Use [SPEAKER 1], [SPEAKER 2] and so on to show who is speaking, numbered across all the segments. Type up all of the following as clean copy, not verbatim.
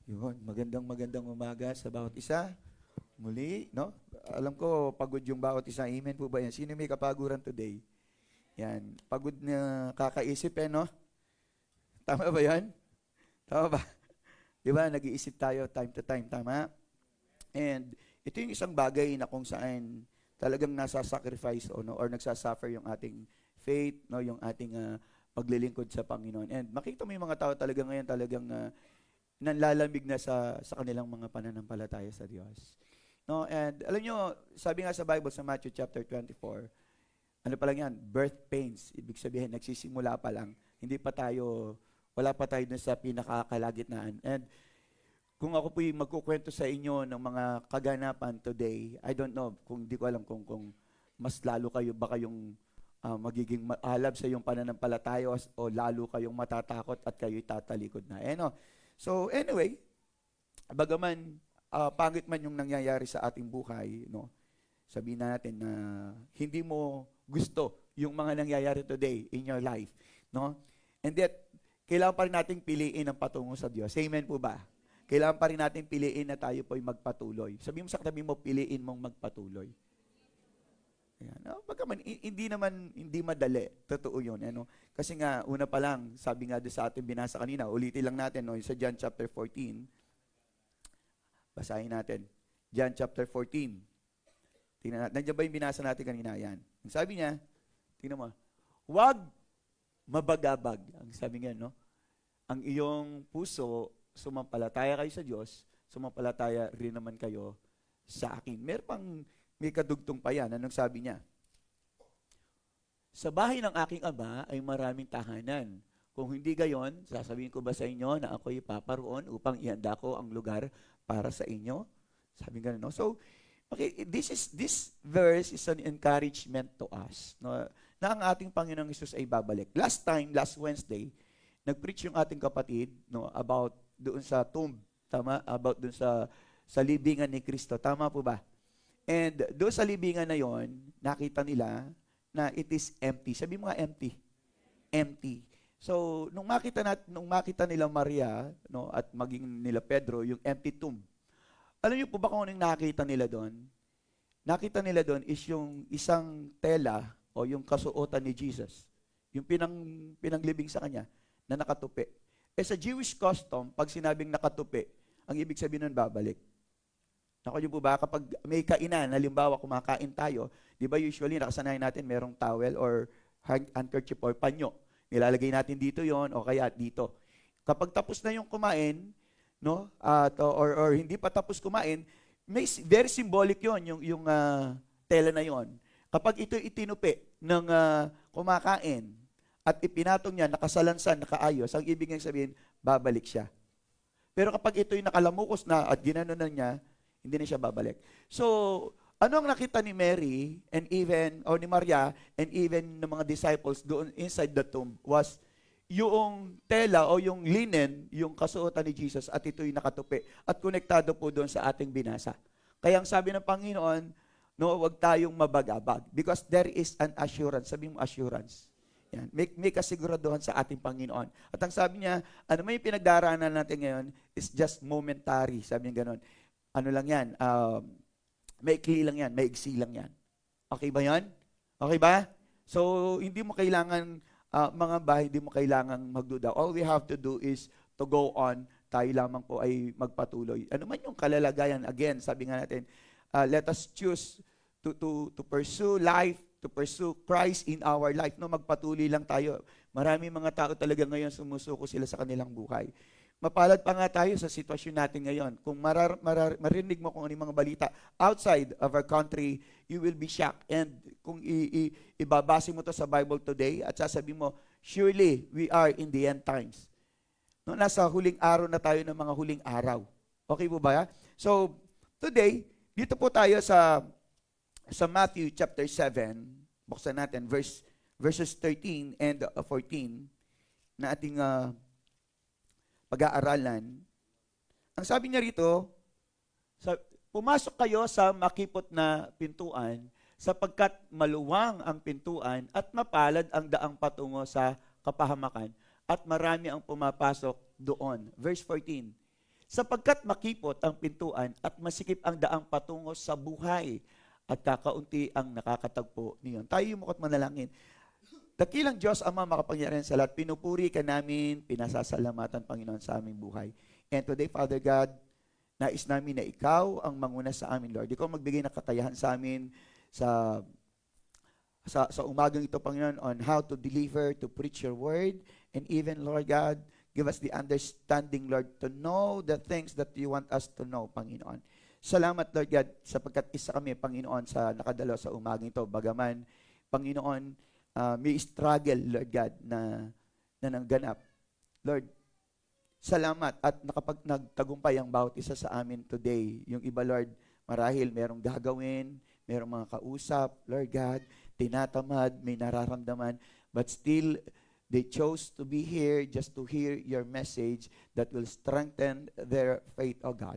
[SPEAKER 1] Yun, magandang umaga sa bawat isa. Muli, no? Alam ko, pagod yung bawat isa. Amen po ba yan? Sino may kapaguran today? Yan. Pagod na kakaisip no? Tama ba yan? Tama ba? Di ba? Nag-iisip tayo time to time. Tama? And ito yung isang bagay na kung saan talagang nasa-sacrifice no? Or nagsasuffer yung ating faith, no? Yung ating paglilingkod sa Panginoon. And makita mo yung mga tao talaga ngayon talagang nanlalamig na sa kanilang mga pananampalataya sa Diyos. No, and alam nyo, sabi nga sa Bible sa Matthew chapter 24, ano pa lang yan? Birth pains. Ibig sabihin, nagsisimula pa lang. Wala pa tayo dun sa pinakakalagitnaan. And kung ako po'y magkukwento sa inyo ng mga kaganapan today, I don't know, di ko alam kung mas lalo kayo ba kayong magiging maalab sa iyong pananampalataya o lalo kayong matatakot at kayo'y tatalikod na. No? So anyway, bagaman pangit man yung nangyayari sa ating buhay, no? Sabihin natin na hindi mo gusto yung mga nangyayari today in your life, no? And yet, kailangan pa rin nating piliin ang patungo sa Diyos. Amen po ba? Kailangan pa rin nating piliin na tayo po'y magpatuloy. Sabihin mo sa katabi mo, piliin mong magpatuloy. Ayan. Bagaman, hindi madali. Totoo yun. Ano? Kasi nga, una pa lang, sabi nga doon sa ating binasa kanina, ulitin lang natin, no? Sa John chapter 14. Basahin natin. John chapter 14. Tingnan natin. Nandiyan ba yung binasa natin kanina? Yan. Ang sabi niya, tingnan mo, huwag mabagabag. Ang sabi niya, no? Ang iyong puso, sumampalataya kayo sa Diyos, sumampalataya rin naman kayo sa akin. May kadugtong pa yan. Anong sabi niya? Sa bahay ng aking ama ay maraming tahanan. Kung hindi gayon, sasabihin ko ba sa inyo na ako'y paparoon upang ihanda ko ang lugar para sa inyo? Sabi nga, no? So, okay, this verse is an encouragement to us, no? Na ang ating Panginoong Hesus ay babalik. Last Wednesday, nag-preach yung ating kapatid, no, about doon sa tomb, tama? About doon sa libingan ni Kristo. Tama po ba? And doon sa libingan na yon, nakita nila na it is empty. Sabi mo nga empty. Empty. So, nung makita nila Maria, no, at maging nila Pedro, yung empty tomb. Alam niyo po ba kung anong nakita nila doon? Nakita nila doon is yung isang tela o yung kasuotan ni Jesus. Yung pinanglibing sa kanya na nakatupi. Sa Jewish custom, pag sinabing nakatupi, ang ibig sabihin nun babalik. Naku niyo po ba, kapag may kainan, halimbawa kumakain tayo, di ba usually nakasanayan natin merong towel or handkerchief or panyo. Nilalagay natin dito yon o kaya dito. Kapag tapos na yung kumain, no, or hindi pa tapos kumain, very symbolic yon yung tela na yon. Kapag ito itinupi ng kumakain at ipinatong niya, nakasalansan, nakaayos, ang ibig niyang sabihin, babalik siya. Pero kapag ito'y nakalamukos na at ginano na niya, hindi na siya babalik. So, ano ang nakita ni Mary and even, or ni Maria and even ng mga disciples doon inside the tomb was yung tela o yung linen, yung kasuotan ni Jesus at ito'y nakatupi at konektado po doon sa ating binasa. Kaya ang sabi ng Panginoon, no, huwag tayong mabagabag because there is an assurance. Sabi mo assurance. Yan. May kasiguraduhan sa ating Panginoon. At ang sabi niya, ano may pinagdaraanan natin ngayon is just momentary. Sabi niya gano'n. Ano lang yan, maikli lang yan, maigsi lang yan. Okay ba yan? Okay ba? So, hindi mo kailangan, mga bahay, hindi mo kailangan magduda. All we have to do is to go on. Tayo lamang po ay magpatuloy. Ano man yung kalalagayan, again, sabi nga natin, let us choose to pursue life, to pursue Christ in our life. No, magpatuloy lang tayo. Marami mga tao talaga ngayon sumusuko sila sa kanilang buhay. Mapalad pa nga tayo sa sitwasyon natin ngayon. Kung marinig mo kung ano yung mga balita outside of our country, you will be shocked. And kung ibabase mo to sa Bible today at sasabihin mo, surely we are in the end times. No, nasa huling araw na tayo ng mga huling araw. Okay po ba? So, today, dito po tayo sa Matthew chapter 7. Buksan natin, verses 13 and 14 na ating pag-aaralan. Ang sabi niya rito, pumasok kayo sa makipot na pintuan sapagkat maluwang ang pintuan at mapalad ang daang patungo sa kapahamakan at marami ang pumapasok doon. Verse 14, Sapagkat makipot ang pintuan at masikip ang daang patungo sa buhay at kakaunti ang nakakatagpo niyon. Tayo yumukot manalangin. Dakilang Diyos, Ama, makapangyarihan sa lahat, pinupuri ka namin, pinasasalamatan, Panginoon, sa aming buhay. And today, Father God, nais namin na ikaw ang manguna sa amin, Lord. Ikaw magbigay ng kakayahan sa amin sa umagang ito, Panginoon, on how to deliver, to preach your word, and even, Lord God, give us the understanding, Lord, to know the things that you want us to know, Panginoon. Salamat, Lord God, sapagkat isa kami, Panginoon, sa nakadalo sa umagang ito. Bagaman, Panginoon, may struggle, Lord God, na nangganap. Lord, salamat at nagtagumpay ang bawat isa sa amin today. Yung iba, Lord, marahil merong gagawin, merong mga kausap, Lord God, tinatamad, may nararamdaman, but still, they chose to be here just to hear your message that will strengthen their faith, O God.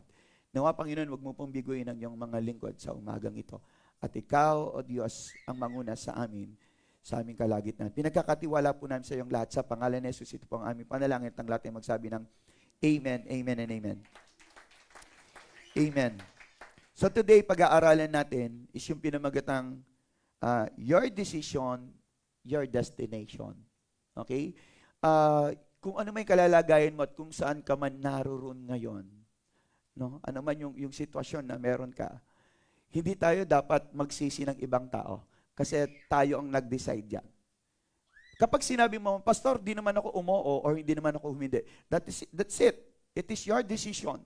[SPEAKER 1] Nawa, Panginoon, wag mo pong biguin ang iyong mga lingkod sa umagang ito. At ikaw, O Diyos, ang manguna sa aming kalagitnaan. Pinagkakatiwala po namin sa iyong lahat. Sa pangalan ni Jesus, ito po ang aming panalangin. Ang lahat ay magsabi ng Amen, Amen, and Amen. Amen. So today, pag-aaralan natin is yung pinamagatang your decision, your destination. Okay? Kung ano may kalalagayan mo at kung saan ka man naroon ngayon, no? Ano man yung sitwasyon na meron ka, hindi tayo dapat magsisi ng ibang tao. Kasi tayo ang nag-decide yan. Kapag sinabi mo, Pastor, di naman ako umoo or hindi naman ako humindi. That's it. It is your decision.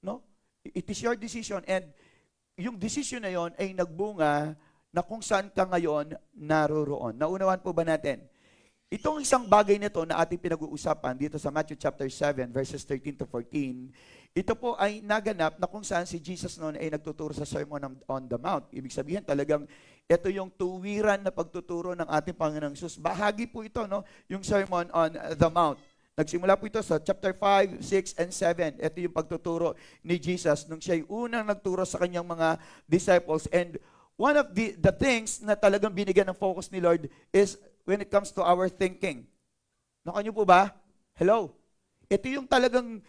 [SPEAKER 1] No? It is your decision. And yung decision na yon ay nagbunga na kung saan ka ngayon naroroon. Naunawan po ba natin? Itong isang bagay nito na ating pinag-uusapan dito sa Matthew chapter 7 verses 13 to 14, ito po ay naganap na kung saan si Jesus noon ay nagtuturo sa Sermon on the Mount. Ibig sabihin talagang ito yung tuwiran na pagtuturo ng ating Panginoong Hesus. Bahagi po ito, no? Yung Sermon on the Mount. Nagsimula po ito sa chapter 5, 6, and 7. Ito yung pagtuturo ni Jesus nung siya'y unang nagturo sa kanyang mga disciples. And one of the things na talagang binigyan ng focus ni Lord is when it comes to our thinking. Nakanyo po ba? Hello? Ito yung talagang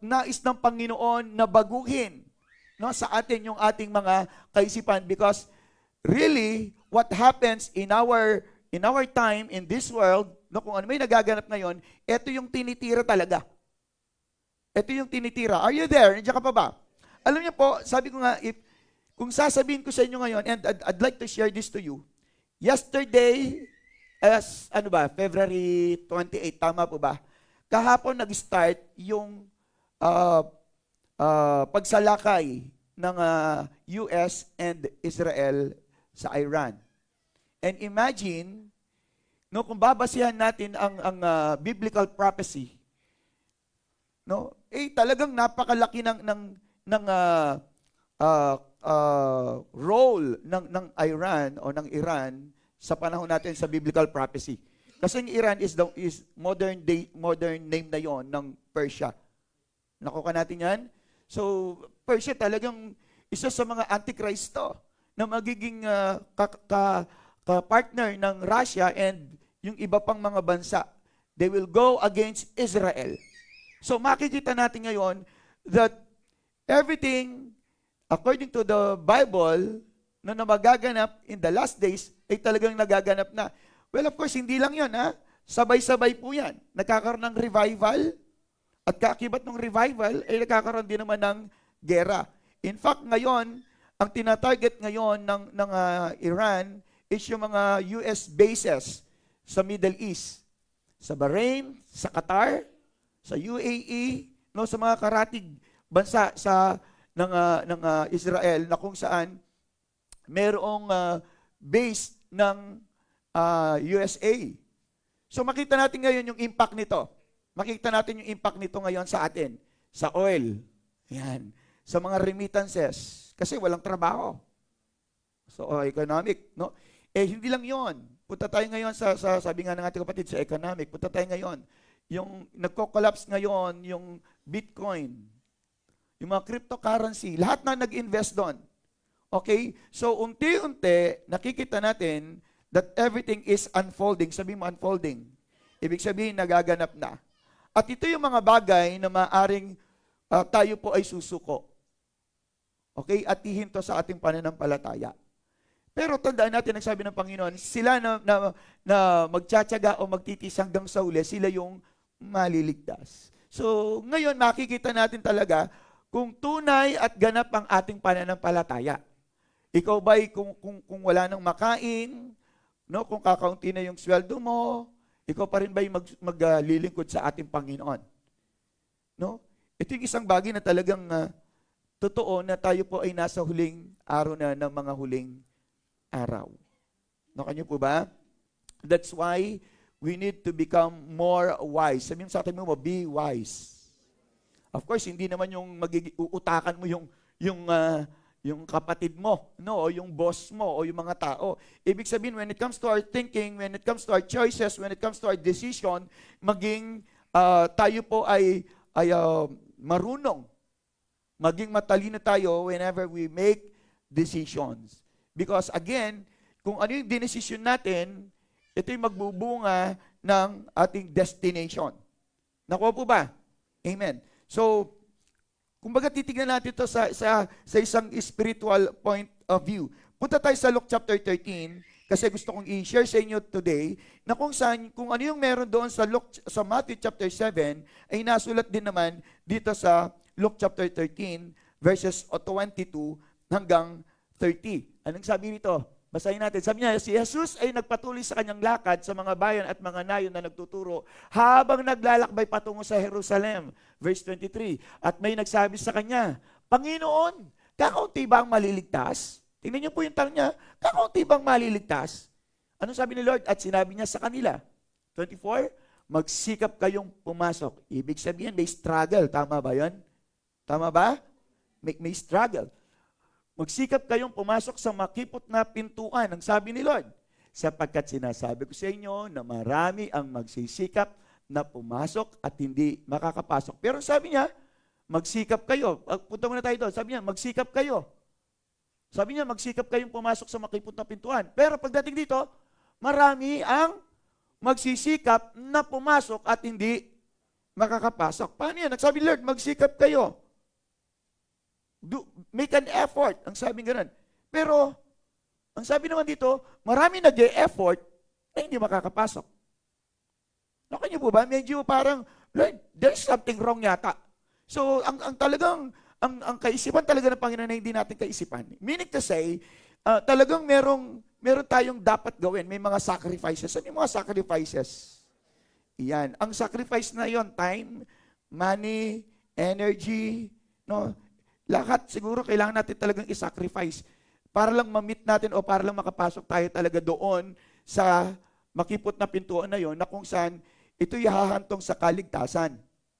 [SPEAKER 1] nais ng Panginoon na baguhin, no, sa atin yung ating mga kaisipan, because really what happens in our time in this world, no, kung ano may nagaganap ngayon, ito yung tinitira talaga. Ito yung tinitira. Are you there? Nandiyan ka pa ba? Alam niyo po, sabi ko nga, kung sasabihin ko sa inyo ngayon, and I'd like to share this to you, yesterday, February 28, tama po ba? Kahapon nag-start yung pagsalakay ng US and Israel sa Iran. And imagine, no, kung babasihan natin ang biblical prophecy, no, talagang napakalaki ng role ng Iran o ng Iran sa panahon natin sa biblical prophecy. Kasi ang Iran is modern name na yon ng Persia. Nakuha natin yan? So, Persia talagang isa sa mga antikristo na magiging partner ng Russia and yung iba pang mga bansa. They will go against Israel. So, makikita natin ngayon that everything, according to the Bible, na magaganap in the last days, ay talagang nagaganap na. Well, of course, hindi lang yan, ha? Sabay-sabay po yan. Nagkakaroon ng revival, at kaakibat ng revival, ay nagkakaroon din naman ng gera. In fact, ngayon, ang tinatarget ngayon ng Iran is yung mga US bases sa Middle East. Sa Bahrain, sa Qatar, sa UAE, no, sa mga karatig bansa ng Israel na kung saan merong base ng USA. So makita natin ngayon yung impact nito. Makita natin yung impact nito ngayon sa atin, sa oil, yan, sa mga remittances, kasi walang trabaho. So, economic, no? Hindi lang yon. Punta tayo ngayon sabi nga ng ating kapatid, sa economic. Punta tayo ngayon. Yung nagko-collapse ngayon, yung Bitcoin, yung mga cryptocurrency, lahat na nag-invest doon. Okay? So, unti-unti, nakikita natin that everything is unfolding. Sabi mo, unfolding. Ibig sabihin, nagaganap na. At ito yung mga bagay na maaring tayo po ay susuko. Okay? At hihinto sa ating pananampalataya. Pero tandaan natin, ang sabi ng Panginoon, sila na magtsatsaga o magtitis hanggang sa uli, sila yung maliligtas. So, ngayon makikita natin talaga kung tunay at ganap ang ating pananampalataya. Ikaw ba'y kung wala nang makain, no, kung kakaunti na yung sweldo mo, ikaw pa rin ba'y maglilingkod sa ating Panginoon? No? Ito yung isang bagay na talagang totoo na tayo po ay nasa huling araw na ng mga huling araw. Nakan niyo po ba? That's why we need to become more wise. Sabihin sa atin mo, be wise. Of course, hindi naman yung uutakan mo yung kapatid mo, no, o yung boss mo, o yung mga tao. Ibig sabihin, when it comes to our thinking, when it comes to our choices, when it comes to our decision, maging tayo po ay marunong. Maging matalino tayo whenever we make decisions. Because again, kung ano yung dinesisyon natin, ito yung magbubunga ng ating destination. Nakuha po ba? Amen. So, kumbaga titignan natin ito sa isang spiritual point of view. Punta tayo sa Luke chapter 13, kasi gusto kong i-share sa inyo today na kung ano yung meron doon sa Matthew chapter 7, ay nasulat din naman dito sa Luke chapter 13, verses 22 hanggang 30. Anong sabi nito? Basahin natin. Sabi niya, si Jesus ay nagpatuloy sa kanyang lakad sa mga bayan at mga nayon na nagtuturo habang naglalakbay patungo sa Jerusalem. Verse 23. At may nagsabi sa kanya, Panginoon, kakaunti ba ang maliligtas? Tingnan niyo po yung tanong niya, kakaunti bang maliligtas? Anong sabi ni Lord? At sinabi niya sa kanila, 24, magsikap kayong pumasok. Ibig sabihin, may struggle. Tama ba yun? Tama ba? May struggle. Magsikap kayong pumasok sa makipot na pintuan, ang sabi ni Lord. Sapagkat sinasabi ko sa inyo na marami ang magsisikap na pumasok at hindi makakapasok. Pero sabi niya, magsikap kayo. Punta muna tayo doon. Sabi niya, magsikap kayo. Sabi niya, magsikap kayong pumasok sa makipot na pintuan. Pero pagdating dito, marami ang magsisikap na pumasok at hindi makakapasok. Paano yan? Nagsabi Lord, magsikap kayo. Make an effort. Ang sabi gano'n. Pero, ang sabi naman dito, marami nag-e-effort na hindi makakapasok. Nakan niyo po ba? Medyo parang, Lord, there's something wrong yata. So, ang kaisipan talaga ng Panginoon na hindi natin kaisipan. Meaning to say, talagang meron tayong dapat gawin. May mga sacrifices. Ano yung mga sacrifices? Iyan. Ang sacrifice na yon, time, money, energy, no? Lahat siguro kailangan natin talagang i-sacrifice para lang ma-meet natin o para lang makapasok tayo talaga doon sa makipot na pintuan na yon na kung saan ito ihahantong sa kaligtasan.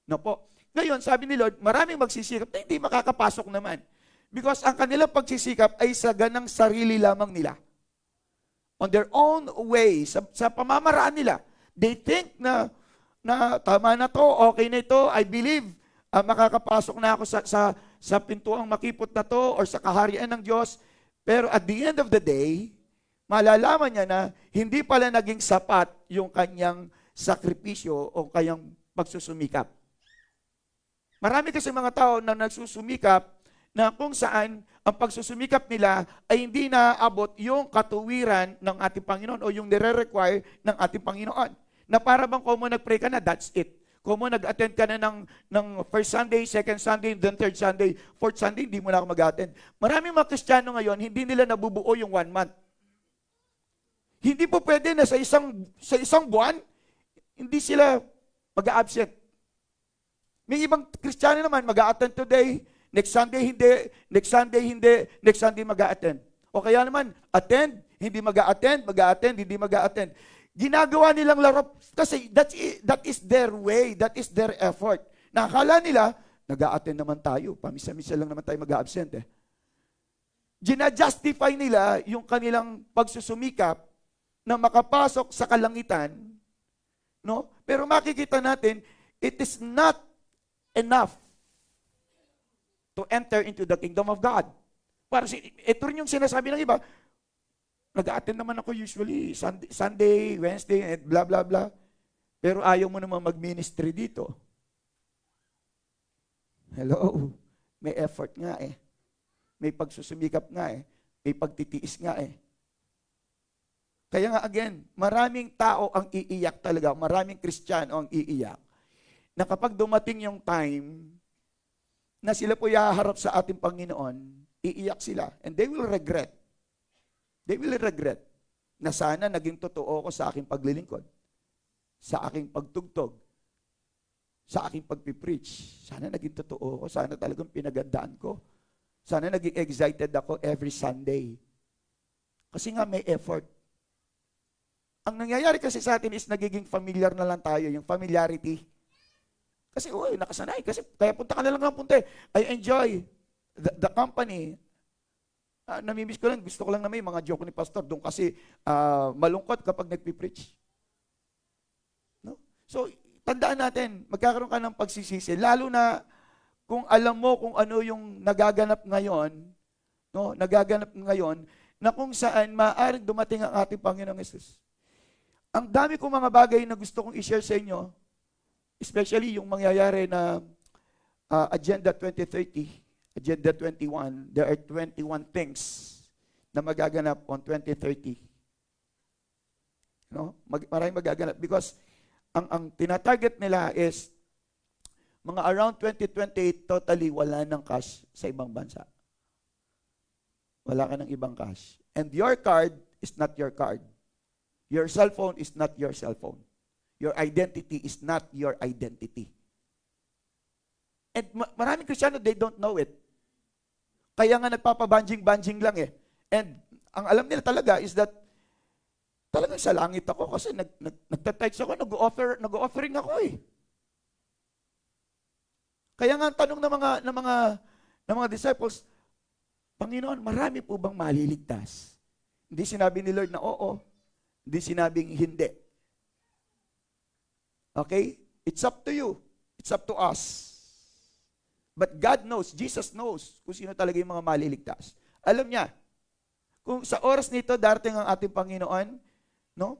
[SPEAKER 1] No po? Ngayon, sabi ni Lord, maraming magsisikap na hindi makakapasok naman. Because ang kanilang pagsisikap ay sa ganang sarili lamang nila. On their own way, sa pamamaraan nila. They think na tama na to, okay na ito, I believe, makakapasok na ako sa pintuang makipot na to or sa kaharian ng Diyos. Pero at the end of the day, malalaman niya na hindi pala naging sapat yung kanyang sakripisyo o kanyang pagsusumikap. Marami kasi mga tao na nagsusumikap na kung saan ang pagsusumikap nila ay hindi naaabot yung katuwiran ng ating Panginoon o yung nire-require ng ating Panginoon. Na para bang kung mo nag-pray ka na, that's it. Kung mo nag-attend ka na ng first Sunday, second Sunday, then third Sunday, fourth Sunday, hindi mo na ako mag-attend. Maraming mga Kristiyano ngayon, hindi nila nabubuo yung 1 month. Hindi po pwede na sa isang buwan, hindi sila mag-absent. May ibang Kristiyano naman, mag-attend today, next Sunday hindi, next Sunday hindi, next Sunday mag-attend. O kaya naman, attend, hindi mag-attend, hindi mag-attend. Ginagawa nilang laro kasi that is their way, that is their effort. Nakakala nila, nag-a-attend naman tayo. Pamisa-misa lang naman tayo mag-a-absent eh. Gina-justify nila yung kanilang pagsusumikap na makapasok sa kalangitan, no? Pero makikita natin, it is not enough to enter into the kingdom of God. Para ito rin yung sinasabi ng iba, nag-a-attend naman ako usually Sunday, Wednesday, and blah, blah, blah. Pero ayaw mo naman mag-ministry dito. Hello? May effort nga eh. May pagsusumikap nga eh. May pagtitiis nga eh. Kaya nga again, maraming tao ang iiyak talaga, maraming Kristiyano ang iiyak, na kapag dumating yung time na sila po ihaharap sa ating Panginoon, iiyak sila. And they will regret. They will regret na sana naging totoo ko sa aking paglilingkod, sa aking pagtugtog, sa aking pagpipreach. Sana naging totoo ko, sana talagang pinagandaan ko. Sana naging excited ako every Sunday. Kasi nga may effort. Ang nangyayari kasi sa atin is nagiging familiar na lang tayo, yung familiarity. Kasi, nakasanay. Kasi, kaya punta ka na lang ng punta eh. I enjoy the company. Namimiss ko lang, gusto ko lang na may mga joke ni Pastor. Doon kasi malungkot kapag nagpipreach. No? So, tandaan natin, magkakaroon ka ng pagsisisi. Lalo na kung alam mo kung ano yung nagaganap ngayon, no? Nagaganap ngayon, na kung saan maaaring dumating ang ating Panginoong Yesus. Ang dami kong mga bagay na gusto kong i-share sa inyo, especially yung mangyayari na Agenda 2030, Agenda 21, there are 21 things na magaganap on 2030. No? Maraming magaganap because ang tinatarget nila is mga around 2028, totally wala ng cash sa ibang bansa. Wala ka ng ibang cash. And your card is not your card. Your cell phone is not your cell phone. Your identity is not your identity. And maraming Kristiyano, they don't know it. Kaya nga nagpapabanjing-banjing lang eh. And ang alam nila talaga is that talagang sa langit ako kasi nagtatides ako, nag-offering ako eh. Kaya nga ang tanong ng mga disciples, Panginoon, marami po bang maliligtas? Hindi sinabi ni Lord na oo. Hindi sinabing hindi. Okay? It's up to you. It's up to us. But God knows, Jesus knows kung sino talaga yung mga maliligtas. Alam niya, kung sa oras nito darating ang ating Panginoon, no?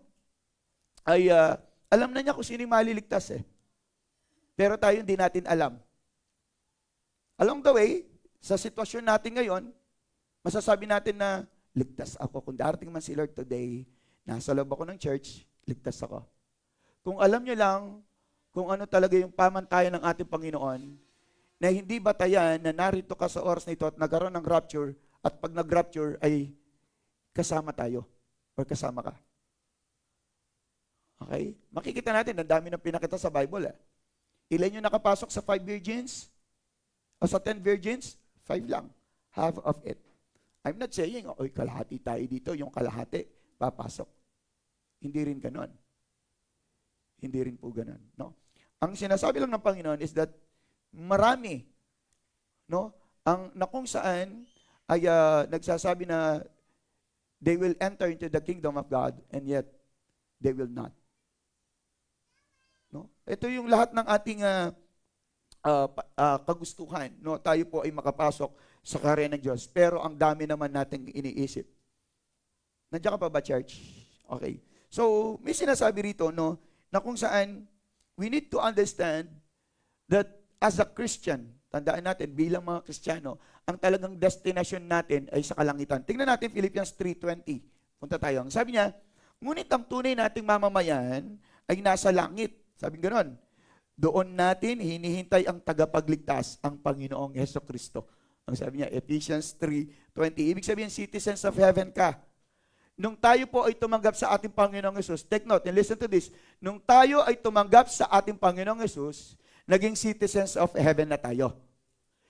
[SPEAKER 1] Ay alam na niya kung sino yung maliligtas eh. Pero tayo hindi natin alam. Along the way, sa sitwasyon natin ngayon, masasabi natin na ligtas ako. Kung darating man si Lord today, nasa loob ako ng church, ligtas ako. Kung alam nyo lang kung ano talaga yung pamantayan ng ating Panginoon, na hindi batayan na narito ka sa oras na ito at nagkaroon ng rapture, at pag nag-rapture ay kasama tayo or kasama ka. Okay? Makikita natin, ang dami ng pinakita sa Bible. Ilan yung nakapasok sa 5 virgins? O sa 10 virgins? 5 lang. Half of it. I'm not saying, kalahati tayo dito, yung kalahati, papasok. Hindi rin ganon. Hindi rin po ganon. No? Ang sinasabi lang ng Panginoon is that marami, no? Na kung saan ay nagsasabi na they will enter into the kingdom of God and yet they will not. No? Ito yung lahat ng ating kagustuhan. No? Tayo po ay makapasok sa karya ng Diyos. Pero ang dami naman nating iniisip. Nandiyan ka pa ba, church? Okay. So, may sinasabi rito, no, na kung saan we need to understand that as a Christian, tandaan natin, bilang mga Kristiyano, ang talagang destination natin ay sa kalangitan. Tingnan natin Philippians 3:20. Punta tayo. Ang sabi niya, ngunit ang tunay nating mamamayan ay nasa langit. Sabi gano'n, doon natin hinihintay ang tagapagligtas, ang Panginoong Hesukristo. Ang sabi niya, Ephesians 3:20. Ibig sabihin, citizens of heaven ka. Nung tayo po ay tumanggap sa ating Panginoong Yesus, take note and listen to this, nung tayo ay tumanggap sa ating Panginoong Yesus, naging citizens of heaven na tayo.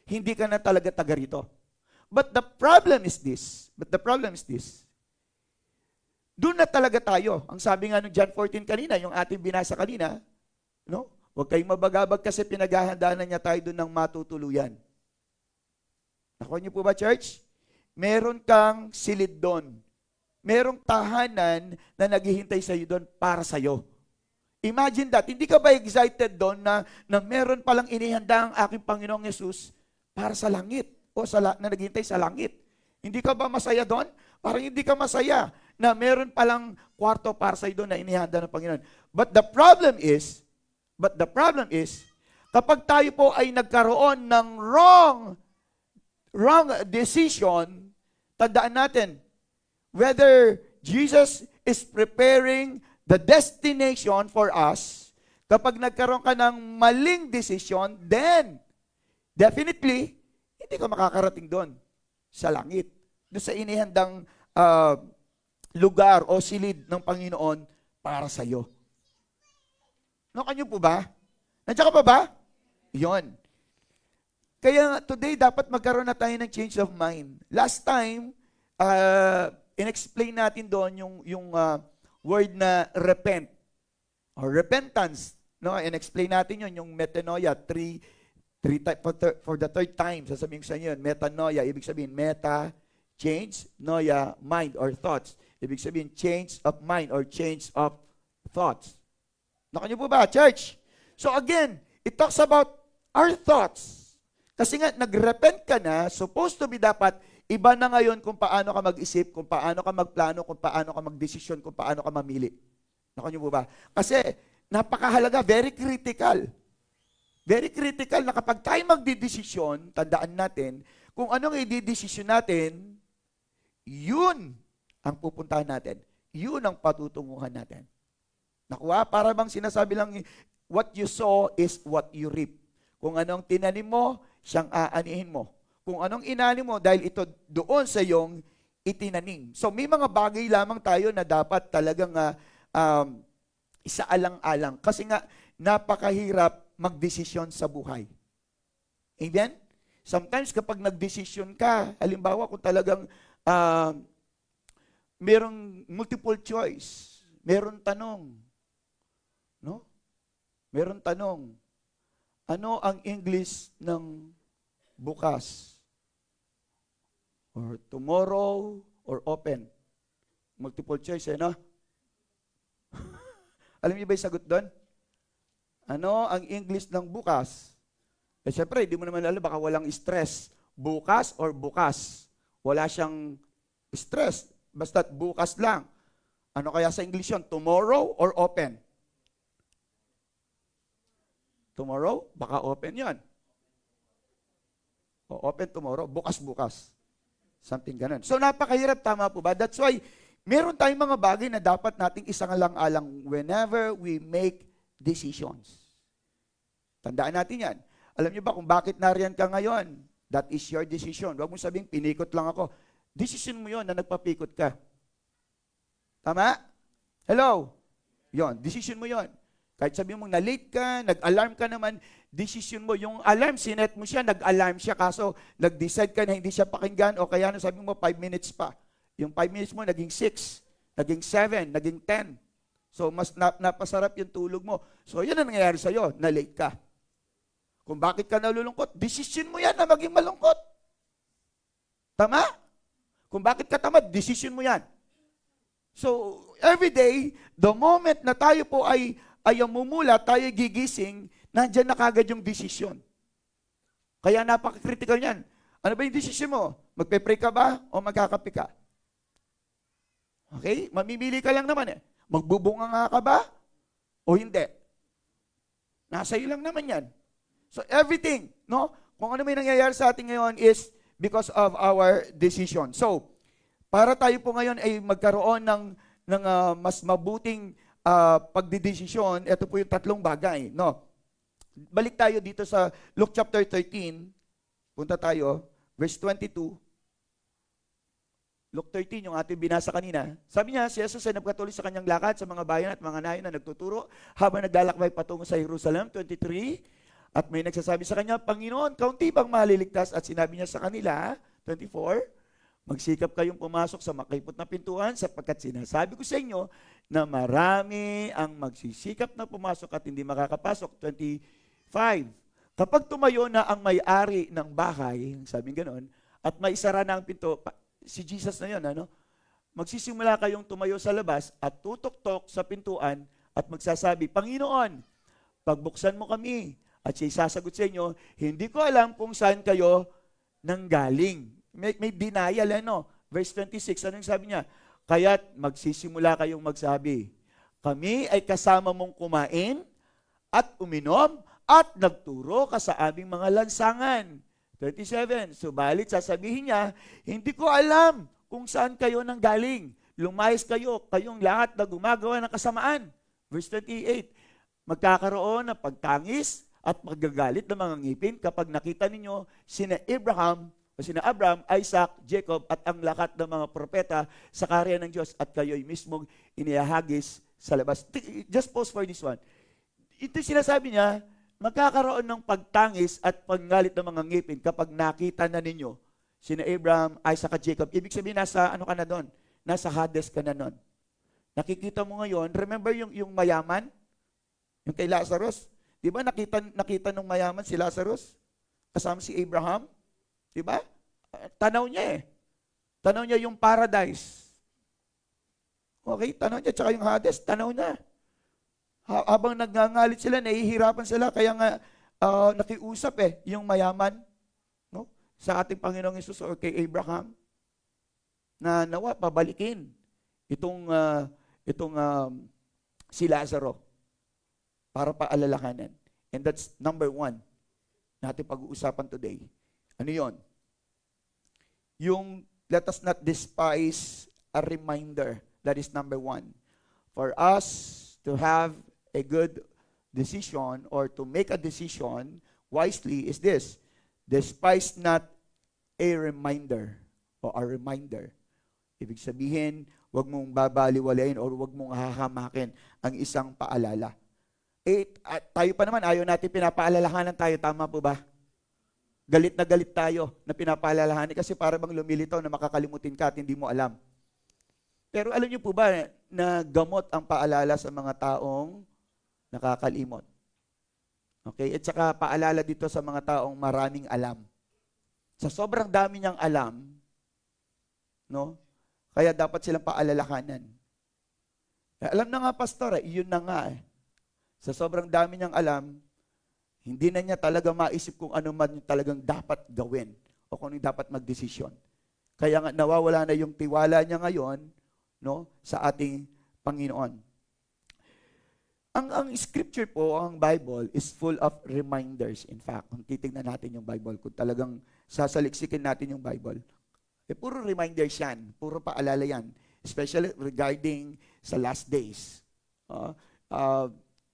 [SPEAKER 1] Hindi ka na talaga taga rito. But the problem is this, doon na talaga tayo. Ang sabi nga ng John 14 kanina, yung ating binasa kanina, no? Huwag kayong mabagabag kasi pinaghahandaan na niya tayo doon ng matutuluyan. Nakuha niyo po ba, church? Meron kang silid doon. Merong tahanan na naghihintay sa iyo doon para sa iyo. Imagine that. Hindi ka ba excited doon na meron palang inihanda ang aking Panginoong Yesus para sa langit o na naghihintay sa langit? Hindi ka ba masaya doon? Parang hindi ka masaya na meron palang kwarto para sa iyo doon na inihanda ng Panginoon. But the problem is, Kapag tayo po ay nagkaroon ng wrong decision, tandaan natin, whether Jesus is preparing the destination for us, kapag nagkaroon ka ng maling decision, then, definitely, hindi ka makakarating doon sa langit. Doon sa inihandang lugar o silid ng Panginoon para sa iyo. No, kanyo po ba? Nandiyan ka pa ba? Yon. Kaya today, dapat magkaroon na tayo ng change of mind. Last time, in-explain natin doon yung word na repent or repentance. No? In-explain natin yung metanoia, for the third time. Sasabihin ko sa inyo yun, metanoia, ibig sabihin, meta, change, noia, mind or thoughts. Ibig sabihin, change of mind or change of thoughts. Nakanyo po ba, church? So again, it talks about our thoughts. Kasi nga, nag-repent ka na, supposed to be dapat, iba na ngayon kung paano ka mag-isip, kung paano ka magplano, kung paano ka mag-desisyon, kung paano ka mamili. Nakanyo po ba? Kasi, napakahalaga, very critical. Very critical na kapag tayo magdidesisyon, tandaan natin, kung anong i-desisyon natin, yun ang pupuntahan natin. Yun ang patutunguhan natin. Nakuha? Para bang sinasabi lang, what you sow is what you reap. Kung anong tinanim mo, siyang aanihin mo. Kung anong inanim mo, dahil ito doon sa iyong itinanim. So may mga bagay lamang tayo na dapat talagang isaalang-alang. Kasi nga, napakahirap magdesisyon sa buhay. Amen? Sometimes kapag nagdesisyon ka, halimbawa kung talagang merong multiple choice, meron tanong, no? Meron tanong, ano ang English ng bukas? Or tomorrow, or open? Multiple choice, no? Alam niyo ba yung sagot doon? Ano ang English ng bukas? Eh, syempre, hindi mo naman alam, baka walang stress. Bukas or bukas? Wala siyang stress. Basta't bukas lang. Ano kaya sa English yun? Tomorrow or open? Tomorrow? Baka open yun. O open tomorrow, bukas-bukas. Something ganun. So napakahirap, tama po ba? That's why, meron tayong mga bagay na dapat nating isang-alang-alang whenever we make decisions. Tandaan natin yan. Alam niyo ba kung bakit nariyan ka ngayon? That is your decision. Huwag mo sabing, pinikot lang ako. Decision mo yon na nagpapikot ka. Tama? Hello? Yon, decision mo yon. Kahit sabihin mo, na-late ka, nag-alarm ka naman, decision mo. Yung alarm, sinet mo siya, nag-alarm siya, kaso nag-decide ka na hindi siya pakinggan, o kaya sabi mo, 5 minutes pa. Yung 5 minutes mo, naging 6, naging 7, naging 10. So, mas napasarap yung tulog mo. So, yan ang nangyayari sa'yo, na-late ka. Kung bakit ka nalulungkot, decision mo yan na maging malungkot. Tama? Kung bakit ka tamad, decision mo yan. So, every day, the moment na tayo po ay mumula, tayo gigising, nandiyan na kagad yung decision. Kaya napaka-critical yan. Ano ba yung decision mo? Magpe-pray ka ba o magkakape ka? Okay? Mamimili ka lang naman eh. Magbubunga nga ka ba o hindi? Nasa iyo lang naman yan. So everything, no? Kung ano may nangyayari sa atin ngayon is because of our decision. So, para tayo po ngayon ay magkaroon ng mas mabuting pagdidesisyon, ito po yung tatlong bagay, no? Balik tayo dito sa Luke chapter 13. Punta tayo, verse 22. Luke 13, yung ating binasa kanina. Sabi niya, si Jesus ay nagpatuloy sa kanyang lakad sa mga bayan at mga nayon na nagtuturo habang naglalakbay patungo sa Jerusalem, 23. At may nagsasabi sa kanya, Panginoon, kaunti bang maliligtas? At sinabi niya sa kanila, 24, magsikap kayong pumasok sa makipot na pintuan sapagkat sinasabi ko sa inyo na marami ang magsisikap na pumasok at hindi makakapasok. 25, kapag tumayo na ang may-ari ng bahay, sabing ganoon, at may isara na ang pinto, si Jesus na yun, magsisimula kayong tumayo sa labas at tutok-tok sa pintuan at magsasabi, Panginoon, pagbuksan mo kami. At siya sasagot sa inyo, hindi ko alam kung saan kayo nanggaling. May denial, Verse 26, anong sabi niya? Kaya't magsisimula kayong magsabi, kami ay kasama mong kumain at uminom at nagturo ka sa aming mga lansangan. 37, subalit sasabihin niya, hindi ko alam kung saan kayo nanggaling. Lumayas kayo, kayong lahat na gumagawa ng kasamaan. Verse 28, magkakaroon ng pagtangis at magagalit ng mga ngipin kapag nakita ninyo sina Abraham, Isaac, Jacob at ang lahat ng mga propeta sa kaharian ng Diyos at kayo'y mismong inihahagis sa labas. Just pause for this one. Ito sinasabi niya, magkakaroon ng pagtangis at paggalit ng mga ngipin kapag nakita na ninyo sina Abraham, Isaac at Jacob. Ibig sabihin, nasa ano ka na doon? Nasa Hades ka na doon. Nakikita mo ngayon, remember yung mayaman? Yung kay Lazarus? Di ba nakita nung mayaman si Lazarus? Kasama si Abraham? Di ba? Tanaw niya eh. Tanaw niya yung paradise. Okay, tanaw niya, tsaka yung Hades, tanaw niya. Habang nagngangalit sila, nahihirapan sila, kaya nga nakiusap yung mayaman, no? Sa ating Panginoong Hesus or kay Abraham, na nawa pabalikin itong si Lazaro para paalalahanan. And that's number 1 natin pag-uusapan today. Ano yon? Yung let us not despise a reminder. That is number 1. For us to have a good decision or to make a decision wisely is this: despise not a reminder or a reminder. Ibig sabihin, huwag mong babaliwalain or huwag mong hahamakin ang isang paalala. Tayo pa naman, ayaw natin pinapaalalahanan tayo. Tama po ba? Galit na galit tayo na pinapaalalahanan kasi para bang lumilitaw na makakalimutin ka at hindi mo alam. Pero alam niyo po ba na gamot ang paalala sa mga taong nakakalimot? Okay? At saka paalala dito sa mga taong maraming alam. Sa sobrang dami niyang alam, no? Kaya dapat silang paalalahanan. Alam na nga, pastor, yun na nga eh. Sa sobrang dami niyang alam, hindi na niya talaga maisip kung ano man yung talagang dapat gawin o kung ano yung dapat magdesisyon. Kaya nga nawawala na yung tiwala niya ngayon, no, sa ating Panginoon. Ang scripture po, ang Bible, is full of reminders. In fact, kung titignan natin yung Bible, kung talagang sasaliksikin natin yung Bible, puro reminders yan, puro paalala yan, especially regarding sa last days.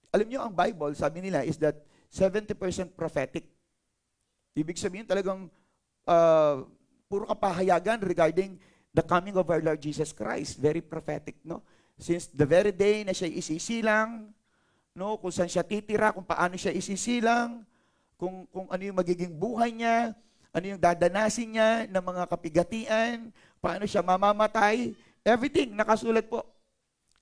[SPEAKER 1] Alam niyo, ang Bible, sabi nila, is that 70% prophetic. Ibig sabihin talagang puro kapahayagan regarding the coming of our Lord Jesus Christ. Very prophetic, no? Since the very day na siya isisilang, no, kung saan siya titira, kung paano siya isisilang, kung ano yung magiging buhay niya, ano yung dadanasin niya ng mga kapigatian, paano siya mamamatay, everything nakasulat po.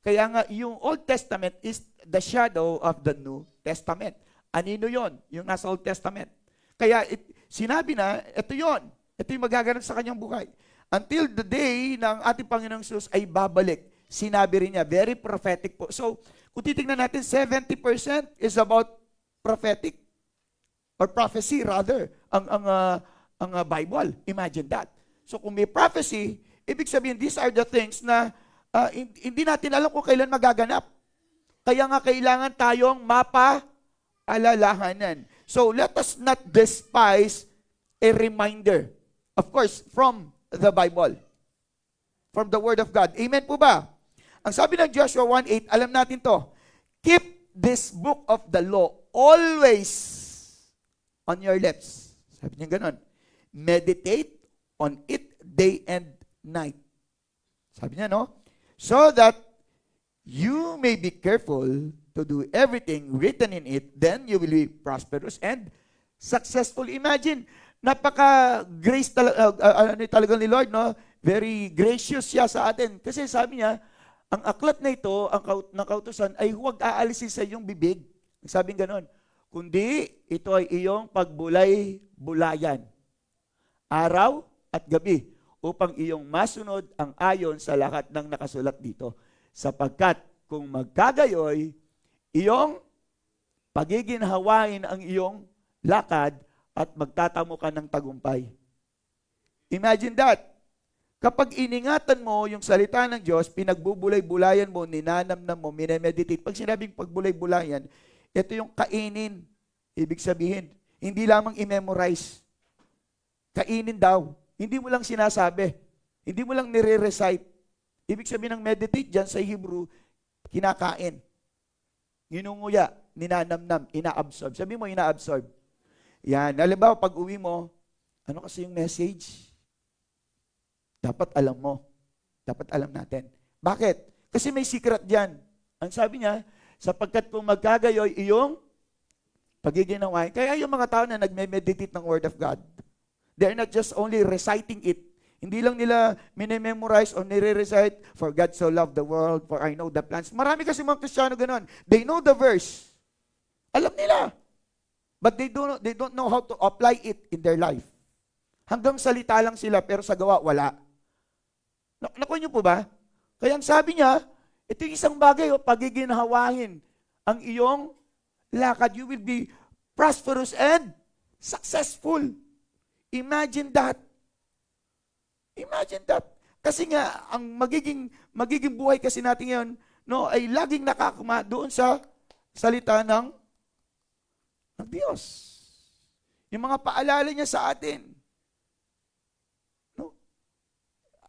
[SPEAKER 1] Kaya nga, yung Old Testament is the shadow of the New Testament. Anino yon? Yung nasa Old Testament. Kaya sinabi na, ito yon. Ito yung magaganap sa kanyang buhay. Until the day ng ating Panginoong Jesus ay babalik. Sinabi rin niya, very prophetic po. So, kung titignan natin, 70% is about prophetic or prophecy rather, ang Bible. Imagine that. So, kung may prophecy, ibig sabihin, these are the things na hindi natin alam kung kailan magaganap. Kaya nga kailangan tayong mapaalalahanan. So, let us not despise a reminder. Of course, from the Bible. From the Word of God. Amen po ba? Ang sabi ng Joshua 1:8, alam natin to, keep this book of the law always on your lips. Sabi niya ganon. Meditate on it day and night. Sabi niya, no? So that you may be careful to do everything written in it, then you will be prosperous and successful. Imagine, napaka-grace talaga ni Lord, no? Very gracious siya sa atin. Kasi sabi niya, ang aklat na ito, ng kautusan, ay huwag aalisin sa iyong bibig. Sabi ganon. Kundi, ito ay iyong pagbulay-bulayan. Araw at gabi, upang iyong masunod ang ayon sa lahat ng nakasulat dito. Sapagkat kung magkagayoy, iyong pagiginhawain ang iyong lakad at magtatamo ka ng tagumpay. Imagine that. Kapag iningatan mo yung salita ng Diyos, pinagbubulay-bulayan mo, ninanamnam mo, minemeditate. Pag sinabing pagbulay-bulayan, ito yung kainin Ibig sabihin, hindi lamang i-memorize. Kainin daw. Hindi mo lang sinasabi. Hindi mo lang nire-recite. Ibig sabihin ng meditate dyan sa Hebrew, kinakain. Nginunguya, ninanamnam, ina-absorb. Sabi mo, ina-absorb. Yan. Halimbawa, pag uwi mo, ano kasi yung message? Dapat alam mo. Dapat alam natin. Bakit? Kasi may secret dyan. Ang sabi niya, sapagkat kung magkagayoy iyong pagiginawain. Kaya yung mga tao na nagme-meditate ng Word of God, they're not just only reciting it. Hindi lang nila minememorize o nire-recite, for God so loved the world, for I know the plans. Marami kasi mga Kristiyano ganon. They know the verse. Alam nila. But they don't know how to apply it in their life. Hanggang salita lang sila, pero sa gawa, wala. Nakuha niyo po ba? Kaya ang sabi niya, ito yung isang bagay, pagiginhawahin ang iyong lakad. You will be prosperous and successful. Imagine that. Imagine that. Kasi nga, ang magiging buhay kasi natin ngayon, no, ay laging nakakuma doon sa salita ng Diyos. Yung mga paalala niya sa atin. No?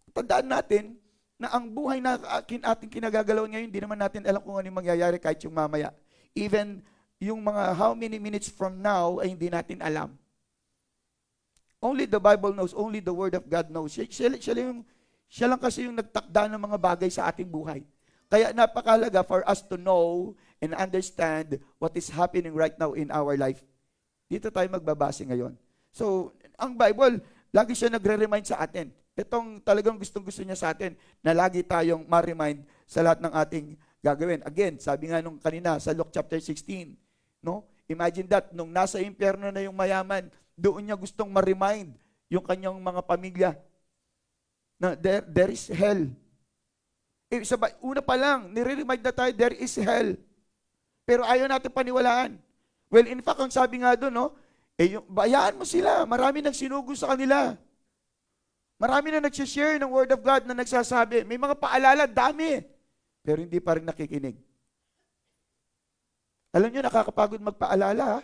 [SPEAKER 1] Tandaan natin na ang buhay na ating kinagagalawan ngayon, hindi naman natin alam kung ano yung mangyayari kahit yung mamaya. Even yung mga how many minutes from now ay hindi natin alam. Only the Bible knows, only the Word of God knows. Siya lang kasi yung nagtakda ng mga bagay sa ating buhay. Kaya napakalaga for us to know and understand what is happening right now in our life. Dito tayo magbabase ngayon. So, ang Bible, lagi siya nagre-remind sa atin. Itong talagang gustong-gusto niya sa atin na lagi tayong ma-remind sa lahat ng ating gagawin. Again, sabi nga nung kanina sa Luke chapter 16, no? Imagine that, nung nasa impyerno na yung mayaman, doon niya gustong ma-remind yung kanyang mga pamilya na there is hell. Una pa lang, nire-remind na tayo, there is hell. Pero ayaw natin paniwalaan. Well, in fact, ang sabi nga doon, no, bayaan mo sila. Marami nang sinugo sa kanila. Marami na nagsishare ng Word of God na nagsasabi. May mga paalala, dami. Pero hindi pa rin nakikinig. Alam nyo, nakakapagod magpaalala, ha?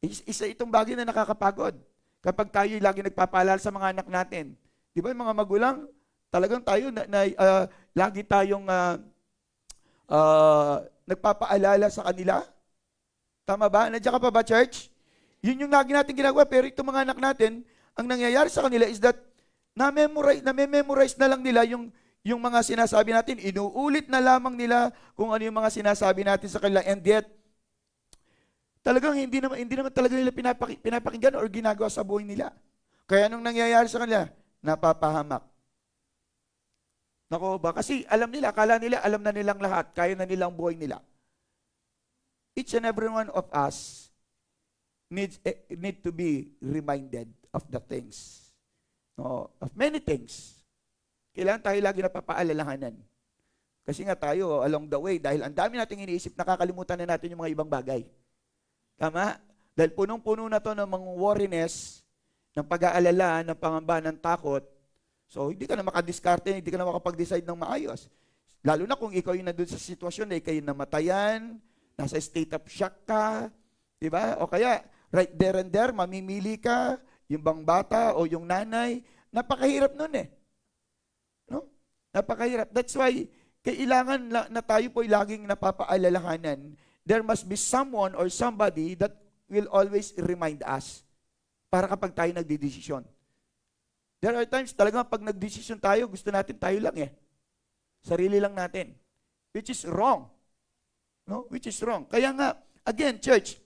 [SPEAKER 1] Isa itong bagay na nakakapagod. Kapag tayo lagi nagpapaalala sa mga anak natin. Di ba yung mga magulang, talagang tayo, lagi tayong nagpapaalala sa kanila. Tama ba? Nandiyan ka pa ba, church? Yun yung lagi natin ginagawa. Pero itong mga anak natin, ang nangyayari sa kanila is that na-memorize na lang nila yung mga sinasabi natin. Inuulit na lamang nila kung ano yung mga sinasabi natin sa kanila. And yet, talagang hindi naman talaga nila pinapakinggan or ginagawa sa buhay nila. Kaya anong nangyayari sa kanila? Napapahamak. Nako ba? Kasi alam nila, akala nila, alam na nilang lahat, kaya na nilang buhay nila. Each and every one of us need to be reminded of the things. No, of many things. Kailangan tayo lagi napapaalalahanan. Kasi nga tayo, along the way, dahil ang dami nating iniisip, nakakalimutan na natin yung mga ibang bagay. Tama? Dahil punong-puno na to ng mga worriness, ng pag-aalala, ng pangamba, ng takot. So, hindi ka na makadiskarte, hindi ka na makapag-decide ng maayos. Lalo na kung ikaw yung nandun sa sitwasyon na ikaw yung namatayan, nasa state of shock ka, di ba? O kaya, right there and there, mamimili ka, yung bang bata o yung nanay, napakahirap nun eh. No? Napakahirap. That's why, kailangan na tayo po laging napapaalalahanan. There must be someone or somebody that will always remind us para kapag tayo nagdidesisyon. There are times talaga pag nagdesisyon tayo, gusto natin tayo lang eh. Sarili lang natin. Which is wrong. No? Which is wrong. Kaya nga, again, church,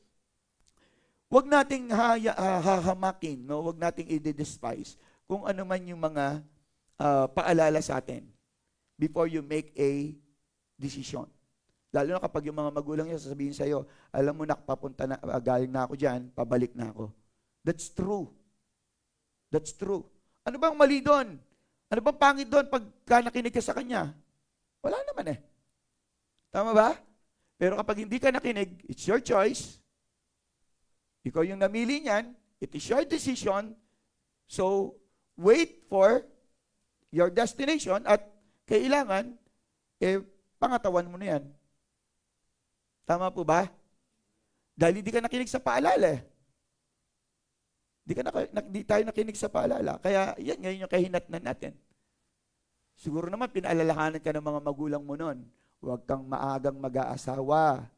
[SPEAKER 1] wag nating hahamakin, no? Wag nating i-despise kung ano man yung mga paalala sa atin before you make a decision. Lalo na kapag yung mga magulang niya sasabihin sa iyo, alam mo na, papunta na, galing na ako dyan, pabalik na ako. That's true. That's true. Ano bang mali doon? Ano bang pangit doon pagka nakinig ka sa kanya? Wala naman eh. Tama ba? Pero kapag hindi ka nakinig, it's your choice. Ikaw yung namili niyan, it is your decision. So, wait for your destination at kailangan, pangatawan mo na yan. Tama po ba? Dahil hindi ka nakinig sa paalala eh. Di tayo nakinig sa paalala. Kaya yan, ngayon yung kahinatnan natin. Siguro naman, pinaalalahanan ka ng mga magulang mo nun. Huwag kang maagang mag-aasawa.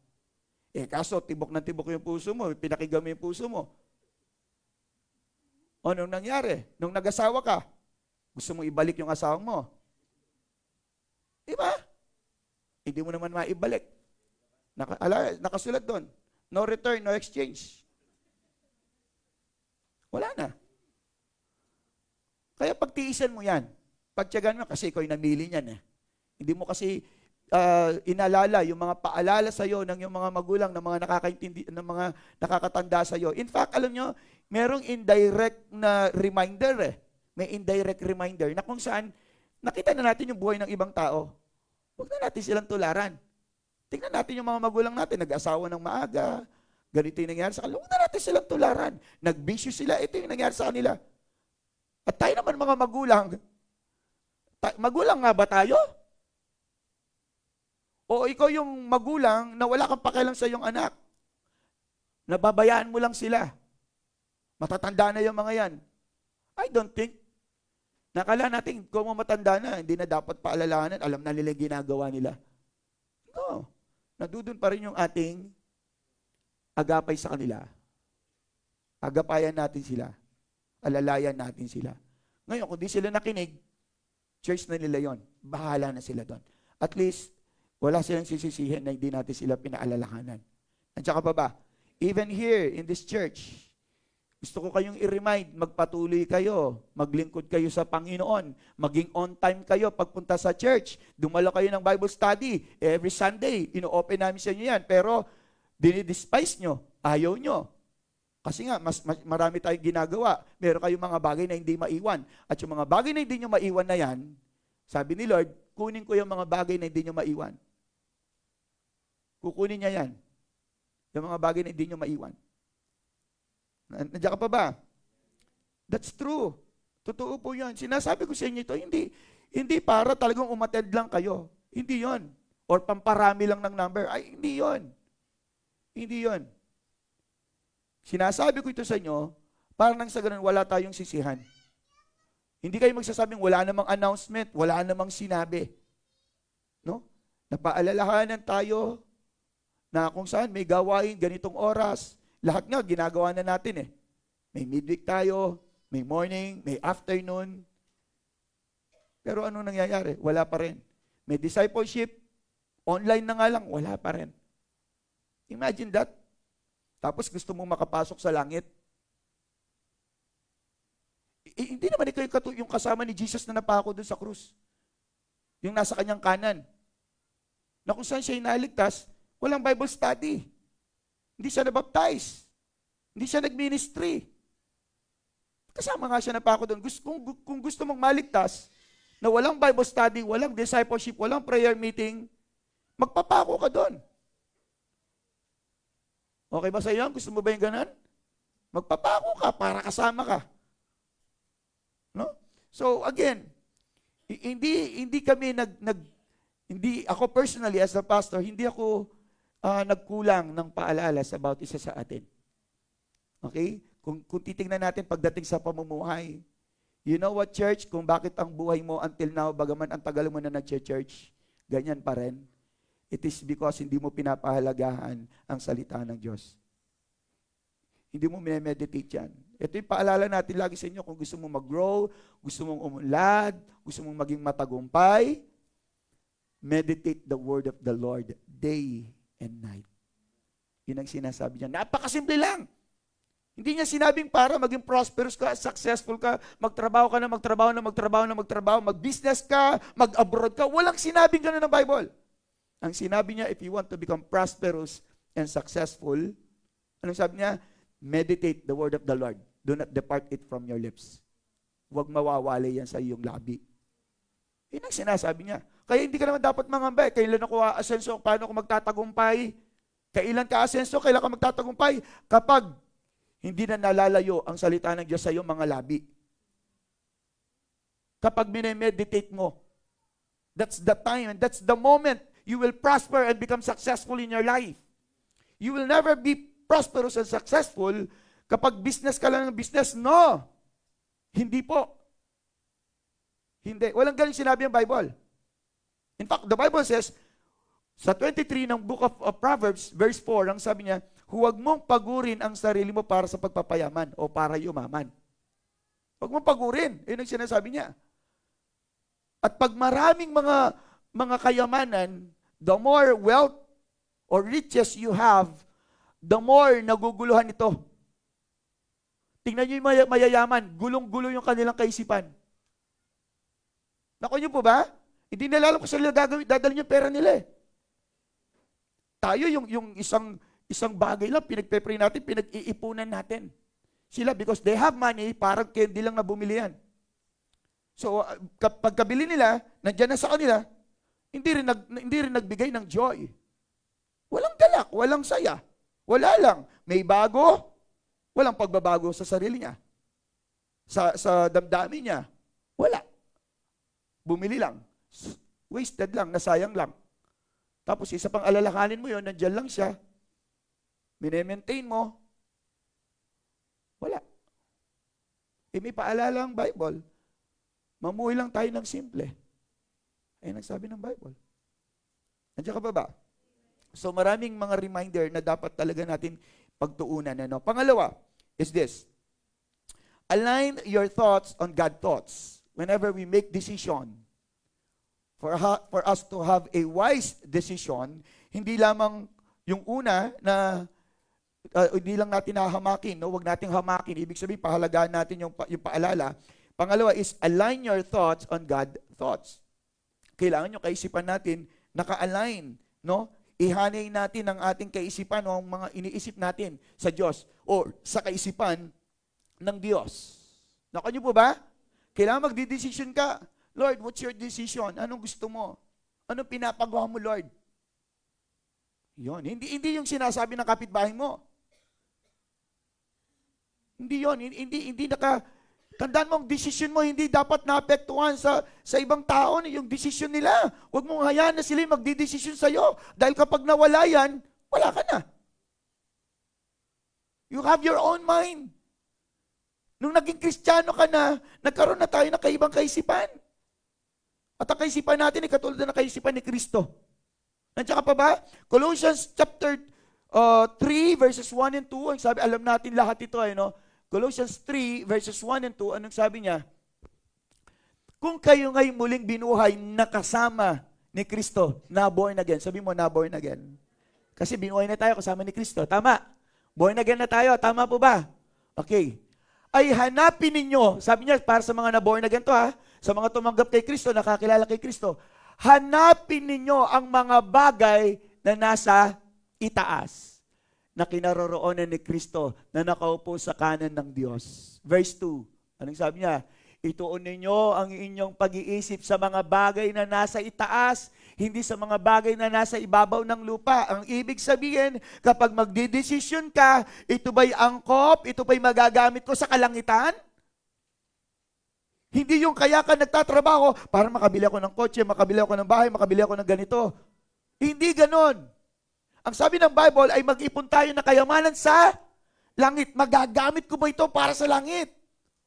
[SPEAKER 1] Kaso, tibok ng tibok yung puso mo, pinakinggan mo yung puso mo. O, nung nangyari? Nung nag-asawa ka, gusto mo ibalik yung asawang mo. Diba? Hindi mo naman maibalik. Nakasulat doon. No return, no exchange. Wala na. Kaya pagtiisan mo yan. Pagtiyagan mo, kasi ikaw yung namili niyan eh. Hindi mo kasi inalala yung mga paalala sa iyo ng yung mga magulang, ng mga nakakaintindi, ng mga nakakatanda sa iyo. In fact, alam nyo, merong indirect na reminder eh. May indirect reminder na kung saan nakita na natin yung buhay ng ibang tao. Huwag na natin silang tularan. Tingnan natin yung mga magulang natin, nag-asawa ng maaga, ganito yung nangyari sa kanila. Huwag na natin silang tularan. Nagbisyo sila, ito yung nangyari sa kanila. At tayo naman mga magulang, magulang nga ba tayo? O ikaw yung magulang na wala kang pakialam sa iyong anak. Nababayaan mo lang sila. Matatanda na yung mga yan. I don't think. Nakala natin kung matanda na, hindi na dapat paalalahanan, alam na nila ginagawa nila. No. Nadudun pa rin yung ating agapay sa kanila. Agapayan natin sila. Alalayan natin sila. Ngayon, kung di sila nakinig, church na nila yon. Bahala na sila doon. At least, wala silang sisisihin na hindi natin sila pinaalalahanan. At saka pa ba, even here in this church, gusto ko kayong i-remind, magpatuloy kayo, maglingkod kayo sa Panginoon, maging on time kayo pagpunta sa church, dumalo kayo ng Bible study, every Sunday, ino-open namin sa inyo yan, pero dinidespise nyo, ayaw nyo. Kasi nga, marami tayong ginagawa, meron kayong mga bagay na hindi maiwan, at yung mga bagay na hindi nyo maiwan na yan, sabi ni Lord, kunin ko yung mga bagay na hindi nyo maiwan. Kukunin niya yan. Yung mga bagay na hindi nyo maiwan. Nandiyan ka pa ba? That's true. Totoo po yan. Sinasabi ko sa inyo ito, hindi para talagang umattend lang kayo. Hindi yon. Or pamparami lang ng number. Ay, hindi yon. Hindi yon. Sinasabi ko ito sa inyo, para nang sa ganun, wala tayong sisihan. Hindi kayo magsasabing wala namang announcement, wala namang sinabi. No? Napaalalahanan tayo na kung saan may gawain, ganitong oras, lahat nga ginagawa na natin eh. May midweek tayo, may morning, may afternoon. Pero ano nangyayari? Wala pa rin. May discipleship, online na nga lang, wala pa rin. Imagine that. Tapos gusto mong makapasok sa langit. Hindi naman ikaw yung kasama ni Jesus na napako doon sa krus. Yung nasa kanyang kanan. Na kung saan siya inaligtas, walang Bible study. Hindi siya nabaptize. Hindi siya nag-ministry. Kasama nga siya napako doon. Kung gusto mong maligtas, na walang Bible study, walang discipleship, walang prayer meeting, magpapako ka doon. Okay ba sa iyo? Gusto mo ba yung ganun? Magpapako ka para kasama ka. No? So again, hindi kami hindi ako personally as a pastor, hindi ako nagkulang ng paalala sa bawat isa sa atin. Okay? Kung titingnan natin pagdating sa pamumuhay, you know what, church? Kung bakit ang buhay mo until now, bagaman ang tagal mo na nag-church, ganyan pa rin. It is because hindi mo pinapahalagahan ang salita ng Diyos. Hindi mo minimeditate yan. Ito yung paalala natin lagi sa inyo, kung gusto mong mag-grow, gusto mong umunlad, gusto mong maging matagumpay, meditate the word of the Lord day and night. Yun ang sinasabi niya. Napakasimple lang. Hindi niya sinabing para maging prosperous ka, successful ka, magtrabaho ka na, mag-business ka, mag-abroad ka. Walang sinabing gano'n ng Bible. Ang sinabi niya, if you want to become prosperous and successful, anong sabi niya? Meditate the word of the Lord. Do not depart it from your lips. Huwag mawawali yan sa iyong labi. Yun ang sinasabi niya. Kaya hindi ka naman dapat mangamba. Kailan ako aasenso? Paano ako magtatagumpay? Kailan ka aasenso? Kailan ka magtatagumpay? Kapag hindi na nalalayo ang salita ng Diyos sa iyong mga labi. Kapag minemeditate mo, that's the time and that's the moment you will prosper and become successful in your life. You will never be prosperous and successful kapag business ka lang ng business. No! Hindi po. Hindi. Walang galing sinabi ang Bible. In fact, the Bible says, sa 23 ng book of Proverbs, verse 4, ang sabi niya, huwag mong pagurin ang sarili mo para sa pagpapayaman o para yumaman. Huwag mong pagurin. Yun ang sinasabi niya. At pag maraming mga kayamanan, the more wealth or riches you have, the more naguguluhan ito. Tingnan niyo yung mayayaman, gulong-gulo yung kanilang kaisipan. Naku niyo po ba? Hindi nila alam kung saan nila dadalhin yung pera nila eh. Tayo yung isang bagay lang, pinagpe-pray natin, pinag-iipunan natin. Sila, because they have money, parang candy lang na bumili yan. So, kapag kabili nila, nandiyan na sa kanila, hindi rin nagbigay ng joy. Walang galak, walang saya. Wala lang. May bago, walang pagbabago sa sarili niya. Sa damdamin niya, wala. Bumili lang. Wasted lang, nasayang lang. Tapos isa pang alalakanin mo yun, nandiyan lang siya. Mine-maintain mo. Wala. May paalala ang Bible. Mamuhay lang tayo ng simple. Ayun ang sabi ng Bible. Nandiyan ka ba? So maraming mga reminder na dapat talaga natin pagtuunan. Ano? Pangalawa is this. Align your thoughts on God's thoughts. Whenever we make decision, for us to have a wise decision, hindi lamang yung una na hindi lang natin hahamakin, no? Huwag nating hamakin. Ibig sabihin, pahalagaan natin yung paalala. Pangalawa is align your thoughts on God's thoughts. Kailangan yung kaisipan natin naka-align, no? Ihanay natin ang ating kaisipan o ang mga iniisip natin sa Diyos o sa kaisipan ng Diyos. Naku niyo po ba? Kailangan magdidesisyon ka. Lord, what's your decision? Anong gusto mo? Anong pinapagawa mo, Lord? Yun. Hindi yung sinasabi ng kapitbahay mo. Hindi yun. Hindi tandaan mo, ang desisyon mo hindi dapat naapektuhan sa ibang tao, yung desisyon nila. Huwag mong hayaan na sila magdidesisyon sa'yo. Dahil kapag nawala yan, wala ka na. You have your own mind. Nung naging Kristiyano ka na, nagkaroon na tayo ng kaibang kaisipan. At ang kaisipan natin ay katulad na kaisipan ni Kristo. Nandiyan ka pa ba? Colossians chapter 3 verses 1 and 2. Ang sabi, alam natin lahat ito, no? Colossians 3 verses 1 and 2, anong sabi niya? Kung kayo ngayon muling binuhay nakasama ni Kristo, na born again. Sabi mo, na born again. Kasi binuhay na tayo kasama ni Kristo. Tama. Born again na tayo. Tama po ba? Okay. Ay hanapin ninyo, sabi niya, para sa mga na born again to ha, sa mga tumanggap kay Kristo, nakakilala kay Kristo, hanapin ninyo ang mga bagay na nasa itaas, na kinaroroonan ni Kristo, na nakaupo sa kanan ng Diyos. Verse 2, anong sabi niya? Ituon ninyo ang inyong pag-iisip sa mga bagay na nasa itaas, hindi sa mga bagay na nasa ibabaw ng lupa. Ang ibig sabihin, kapag magdidesisyon ka, ito ba'y angkop? Ito ba'y magagamit ko sa kalangitan? Hindi yung kaya ka nagtatrabaho para makabili ako ng kotse, makabili ako ng bahay, makabili ako ng ganito. Hindi ganon. Ang sabi ng Bible ay mag-ipon tayo ng kayamanan sa langit. Magagamit ko ba ito para sa langit?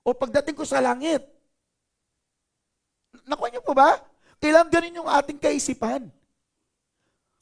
[SPEAKER 1] O pagdating ko sa langit? Nakuha niyo po ba? Kailangan ganin yung ating kaisipan.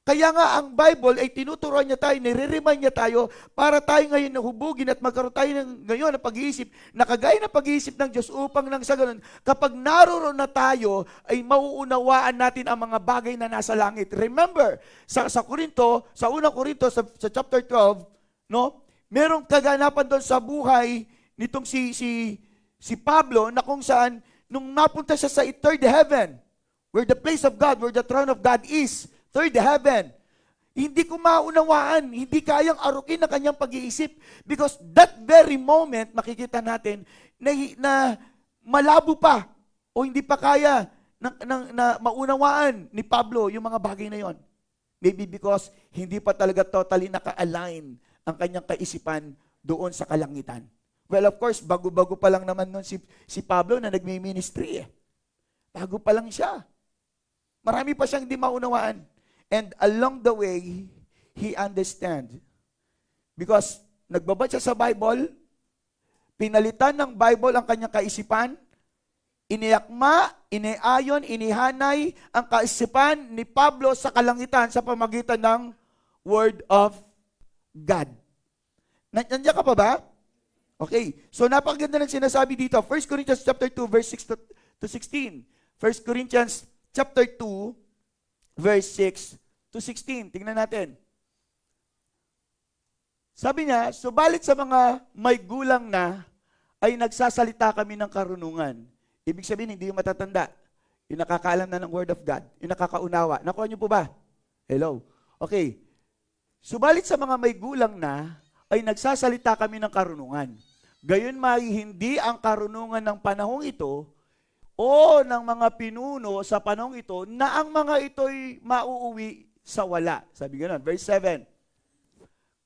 [SPEAKER 1] Kaya nga ang Bible ay tinuturuan niya tayo, nire-remind niya tayo para tayo ngayon nahubugin at magkaroon tayo ngayon ng pag-iisip na kagaya ng pag-iisip ng Diyos upang nang sa ganun, kapag naroon na tayo, ay mauunawaan natin ang mga bagay na nasa langit. Remember, sa Korinto, sa unang Korinto, sa chapter 12, no, merong kaganapan doon sa buhay nitong si Pablo na kung saan, nung napunta siya sa third heaven, where the place of God, where the throne of God is, third heaven, hindi ko maunawaan, hindi kayang arukin ang kanyang pag-iisip because that very moment, makikita natin na malabo pa o hindi pa kaya na maunawaan ni Pablo yung mga bagay na yon. Maybe because hindi pa talaga totally naka-align ang kanyang kaisipan doon sa kalangitan. Well, of course, bago-bago pa lang naman nun si Pablo na nagmi-ministry. Bago pa lang siya. Marami pa siyang hindi maunawaan. And along the way, he understand. Because nagbabad siya sa Bible, pinalitan ng Bible ang kanyang kaisipan, iniakma, iniayon, inihanay ang kaisipan ni Pablo sa kalangitan sa pamagitan ng Word of God. Nandiyan ka pa ba? Okay. So napakaganda ng sinasabi dito. 1 Corinthians chapter 2 verse 6 to 16. 1 Corinthians chapter 2 verse 6 to 16. Tingnan natin. Sabi niya, subalit sa mga may gulang na ay nagsasalita kami ng karunungan. Ibig sabihin, hindi yung matatanda. Yung nakakaalam na ng Word of God. Yung nakakaunawa. Nakuha niyo po ba? Hello? Okay. Subalit sa mga may gulang na ay nagsasalita kami ng karunungan. Gayon may hindi ang karunungan ng panahong ito o ng mga pinuno sa panahong ito na ang mga ito'y mauuwi sa wala. Sabi gano'n. Verse 7.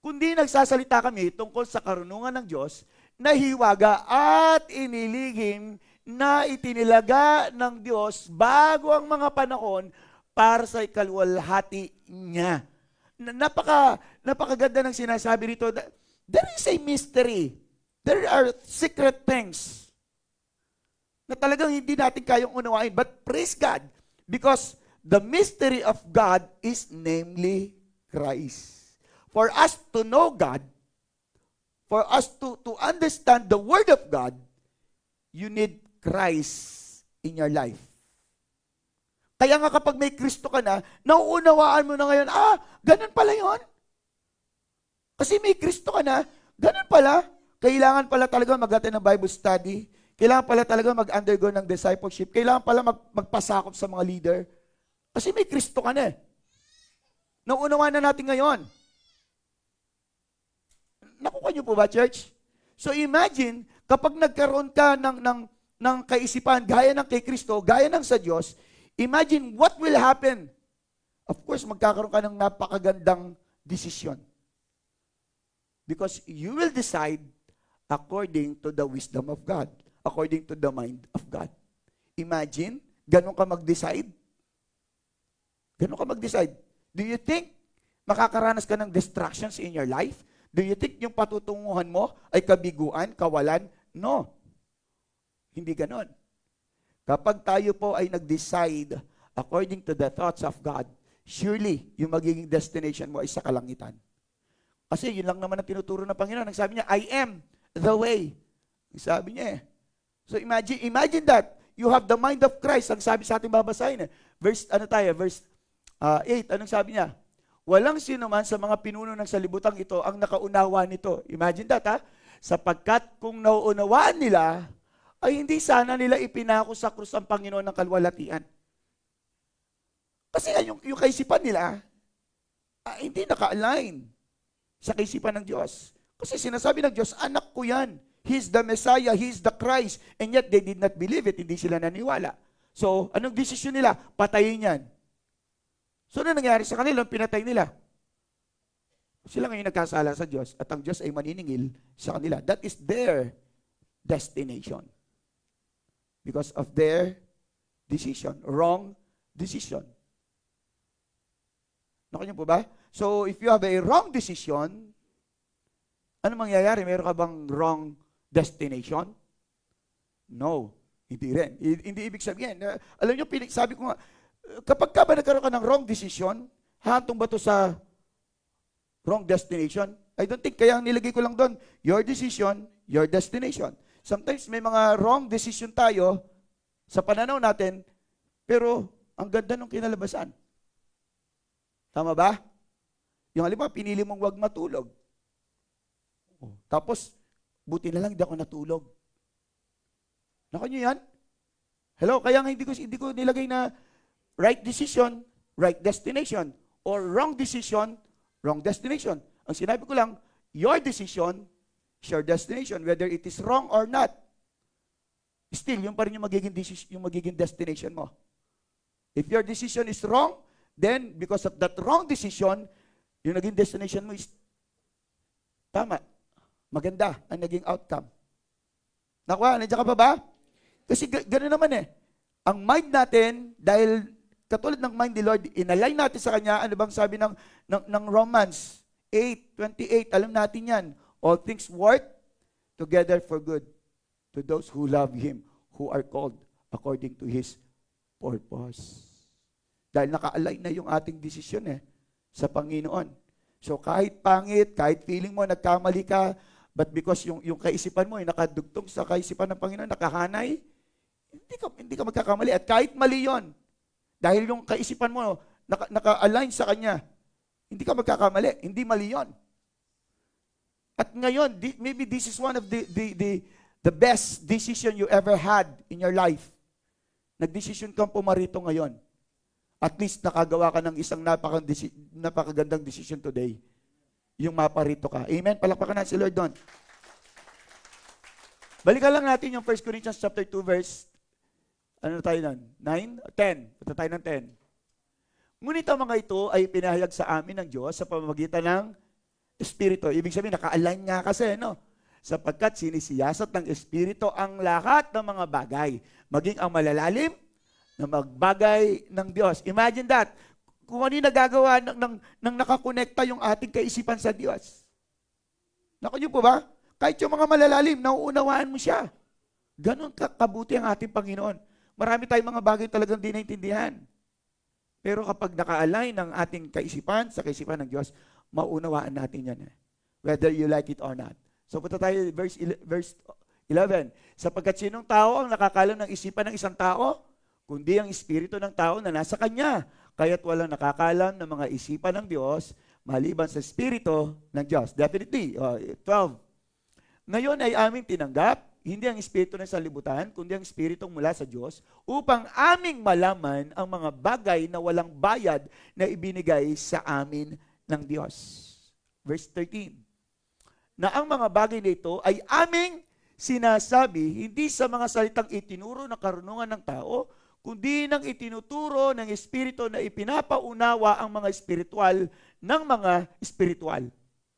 [SPEAKER 1] Kundi nagsasalita kami tungkol sa karunungan ng Diyos na hiwaga at inilihim na itinilaga ng Diyos bago ang mga panahon para sa ikaluwalhati niya. Napakaganda ng sinasabi rito. There is a mystery. There are secret things na talagang hindi natin kayang unawain. But praise God, because the mystery of God is namely Christ. For us to know God, for us to understand the Word of God, you need Christ in your life. Kaya nga kapag may Kristo ka na, nauunawaan mo na ngayon, ganun pala yon. Kasi may Kristo ka na, ganun pala. Kailangan pala talaga mag-attend ng Bible study. Kailangan pala talaga mag-undergo ng discipleship. Kailangan pala magpasakop sa mga leader. Kasi may Kristo ka na. Nauunawaan na natin ngayon. Nakuha niyo po ba, church? So imagine, kapag nagkaroon ka ng kaisipan, gaya ng kay Kristo, gaya ng sa Diyos, imagine what will happen. Of course, magkakaroon ka ng napakagandang desisyon. Because you will decide according to the wisdom of God, according to the mind of God. Imagine, ganun ka mag-decide? Ganun ka mag-decide? Do you think makakaranas ka ng distractions in your life? Do you think yung patutunguhan mo ay kabiguan, kawalan? No. Hindi ganun. Kapag tayo po ay nag-decide according to the thoughts of God, surely yung magiging destination mo ay sa kalangitan. Kasi yun lang naman ang tinuturo ng Panginoon. Nagsabi niya, I am the way. Sabi niya eh. So imagine that. You have the mind of Christ. Ang sabi sa ating babasahin eh. Verse 8. Anong sabi niya? Walang sino man sa mga pinuno ng salibutang ito ang nakaunawa nito. Imagine that ha. Sapagkat kung nauunawaan nila, ay hindi sana nila ipinako sa krus ang Panginoon ng kalwalatian. Kasi yung kaisipan nila, hindi naka-align sa kaisipan ng Diyos. Kasi sinasabi ng Diyos, anak ko yan. He's the Messiah, He's the Christ. And yet, they did not believe it. Hindi sila naniwala. So, anong desisyon nila? Patayin yan. So, ano nangyari sa kanila? Pinatay nila. Sila ngayon nagkasala sa Diyos at ang Diyos ay maniningil sa kanila. That is their destination. Because of their decision. Wrong decision. Nakuha niyo po ba? So, if you have a wrong decision, ano mangyayari? Meron ka bang wrong destination? No. Hindi rin. Hindi ibig sabihin. Alam niyo, sabi ko nga, kapag ka ba nagkaroon ka ng wrong decision, hantong ba ito sa wrong destination? I don't think, kaya nilagay ko lang doon, your decision, your destination. Sometimes may mga wrong decision tayo sa pananaw natin, pero ang ganda ng kinalabasan. Tama ba? Yung halimbawa, pinili mong wag matulog. Tapos, buti na lang hindi ako natulog. Naku nyo yan? Hello? Kaya nga hindi ko nilagay na right decision, right destination. Or wrong decision, wrong destination. Ang sinabi ko lang, your decision is your destination, whether it is wrong or not. Still, yun pa rin yung magiging destination mo. If your decision is wrong, then because of that wrong decision, yung naging destination mo is tama. Maganda ang naging outcome. Nakuha, nandiyan ka pa ba? Kasi gano'n naman eh. Ang mind natin, dahil katulad ng mind ni Lord, inalign natin sa Kanya, ano bang sabi ng Romans 8:28, alam natin yan. All things work together for good to those who love Him, who are called according to His purpose. Dahil naka-align na yung ating desisyon sa Panginoon. So kahit pangit, kahit feeling mo nagkamali ka, but because yung kaisipan mo ay nakadugtong sa kaisipan ng Panginoon, nakahanay, hindi ka magkakamali. At kahit mali yon, dahil yung kaisipan mo naka-align sa Kanya, hindi ka magkakamali. Hindi mali yon. At ngayon, maybe this is one of the best decision you ever had in your life. Nagdesisyon kang pumarito ngayon. At least nakagawa ka ng isang napakagandang decision today. Yung maparito ka. Amen? Palakpakan natin si Lord doon. Balikan lang natin yung 1 Corinthians chapter 2 verse, ano na tayo nun? 9? 10. Punta tayo ng 10. Ngunit ang mga ito ay pinahayag sa amin ng Diyos sa pamamagitan ng Espiritu. Ibig sabihin, naka-align nga kasi, no? Sapagkat sinisiyasat ng Espiritu ang lahat ng mga bagay, maging ang malalalim na magbagay ng Diyos. Imagine that. Kung ano yung nagagawa ng nakakonekta yung ating kaisipan sa Diyos. Naku niyo po ba? Kahit yung mga malalalim, nauunawaan mo siya. Ganon kabuti ang ating Panginoon. Marami tayong mga bagay talagang di naintindihan. Pero kapag naka-align ng ating kaisipan sa kaisipan ng Diyos, maunawaan natin yan. Whether you like it or not. So punta tayo verse 11. Sapagkat sinong tao ang nakakalam ng isipan ng isang tao? Kundi ang espiritu ng tao na nasa kanya. Kaya't walang nakakalam ng mga isipan ng Diyos maliban sa espiritu ng Diyos. Definitely. 12. Ngayon ay aming tinanggap, hindi ang espiritu ng sanlibutan, kundi ang espiritong mula sa Diyos, upang aming malaman ang mga bagay na walang bayad na ibinigay sa amin ng Diyos. Verse 13. Na ang mga bagay na ito ay aming sinasabi, hindi sa mga salitang itinuro ng karunungan ng tao, kundi ng itinuturo ng Espiritu na ipinapaunawa ang mga espiritual ng mga espiritual.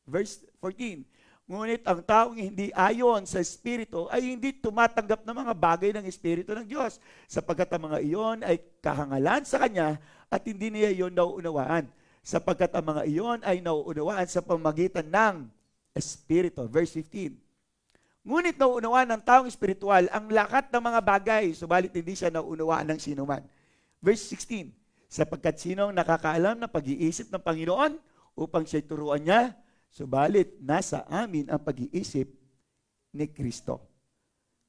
[SPEAKER 1] Verse 14. Ngunit ang taong hindi ayon sa Espiritu ay hindi tumatanggap ng mga bagay ng Espiritu ng Diyos, sapagkat ang mga iyon ay kahangalan sa Kanya at hindi niya iyon nauunawaan, sapagkat ang mga iyon ay nauunawaan sa pamamagitan ng Espiritu. Verse 15. Ngunit nauunawaan ng taong espiritual ang lahat ng mga bagay, subalit hindi siya nauunawaan ng sinuman. Verse 16, sapagkat sinong nakakaalam ng pag-iisip ng Panginoon upang siya'y turuan niya, subalit nasa amin ang pag-iisip ni Kristo.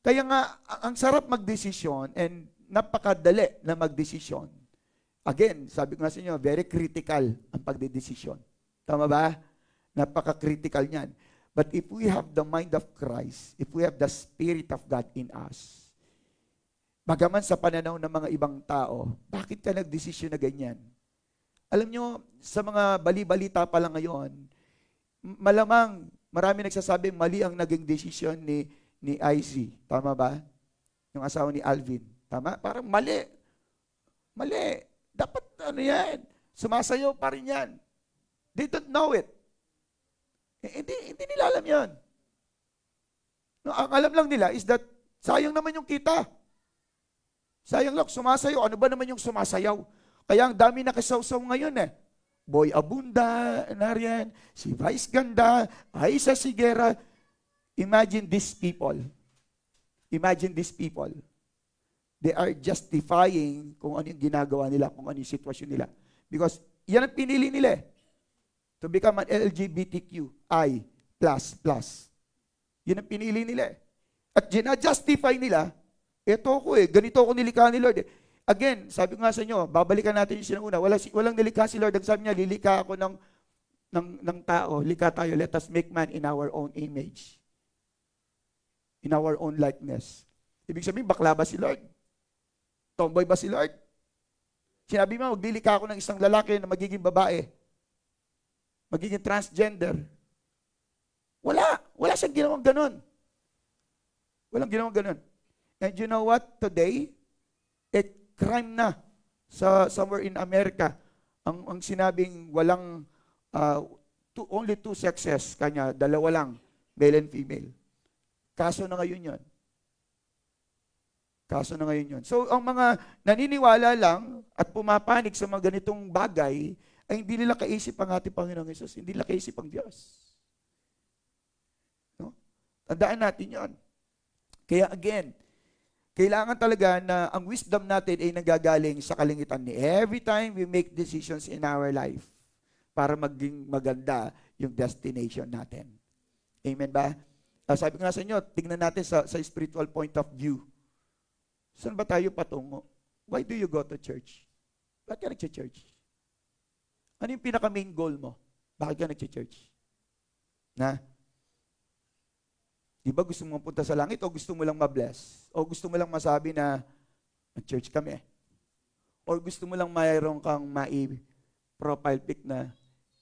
[SPEAKER 1] Kaya nga, ang sarap magdesisyon and napakadali na magdesisyon. Again, sabi ko nga sa inyo, very critical ang pagdedesisyon. Tama ba? Napaka-critical niyan. But if we have the mind of Christ, if we have the Spirit of God in us, bagaman sa pananaw ng mga ibang tao, bakit ka nagdesisyon na ganyan? Alam nyo, sa mga bali-balita pa lang ngayon, malamang marami nagsasabi mali ang naging desisyon ni IZ. Tama ba? Yung asawa ni Alvin. Tama? Parang mali. Mali. Dapat ano yan? Sumasayaw pa rin yan. They don't know it. Hindi nila alam yan. No, ang alam lang nila is that sayang naman yung kita. Sayang lang, sumasayaw. Ano ba naman yung sumasayaw? Kaya ang dami nakasawsaw ngayon Boy Abunda, nariyan, si Vice Ganda, Aisa Sigera. Imagine these people. Imagine these people. They are justifying kung ano yung ginagawa nila, kung ano yung sitwasyon nila. Because yan ang pinili nila to become an LGBTQI++. Yan ang pinili nila At gina-justify nila, eto ko ganito ako nilikha ni Lord Again, sabi ko nga sa inyo, babalikan natin yung sinauna. Walang nilikha si Lord. Ang sabi niya, lilikha ako ng tao. Likha tayo, let us make man in our own image. In our own likeness. Ibig sabihin, bakla ba si Lord? Tomboy ba si Lord? Sinabi mo, maglilikha ako ng isang lalaki na magiging babae. Magiging transgender. Wala siyang ginawang ganun. Walang ginawang ganun. And you know what? Today, crime na somewhere in America. Ang sinabing walang only two sexes, kanya, dalawa lang, male and female. Kaso na ngayon yun. Kaso na ngayon yun. So, ang mga naniniwala lang at pumapanig sa mga ganitong bagay ay hindi nila kaisip ang ating Panginoong Hesus. Hindi nila kaisip ang Diyos. No? Tandaan natin yon. Kaya again, kailangan talaga na ang wisdom natin ay nanggagaling sa kalingitan ni every time we make decisions in our life para maging maganda yung destination natin. Amen ba? Sabi ko nga sa inyo, tingnan natin sa spiritual point of view. Saan ba tayo patungo? Why do you go to church? Bakit ka nag-church? Ano yung pinaka-main goal mo? Bakit ka nag-church? Na? Di ba gusto mo punta sa langit o gusto mo lang ma-bless? O gusto mo lang masabi na nag-church kami? Or gusto mo lang mayroon kang profile pic na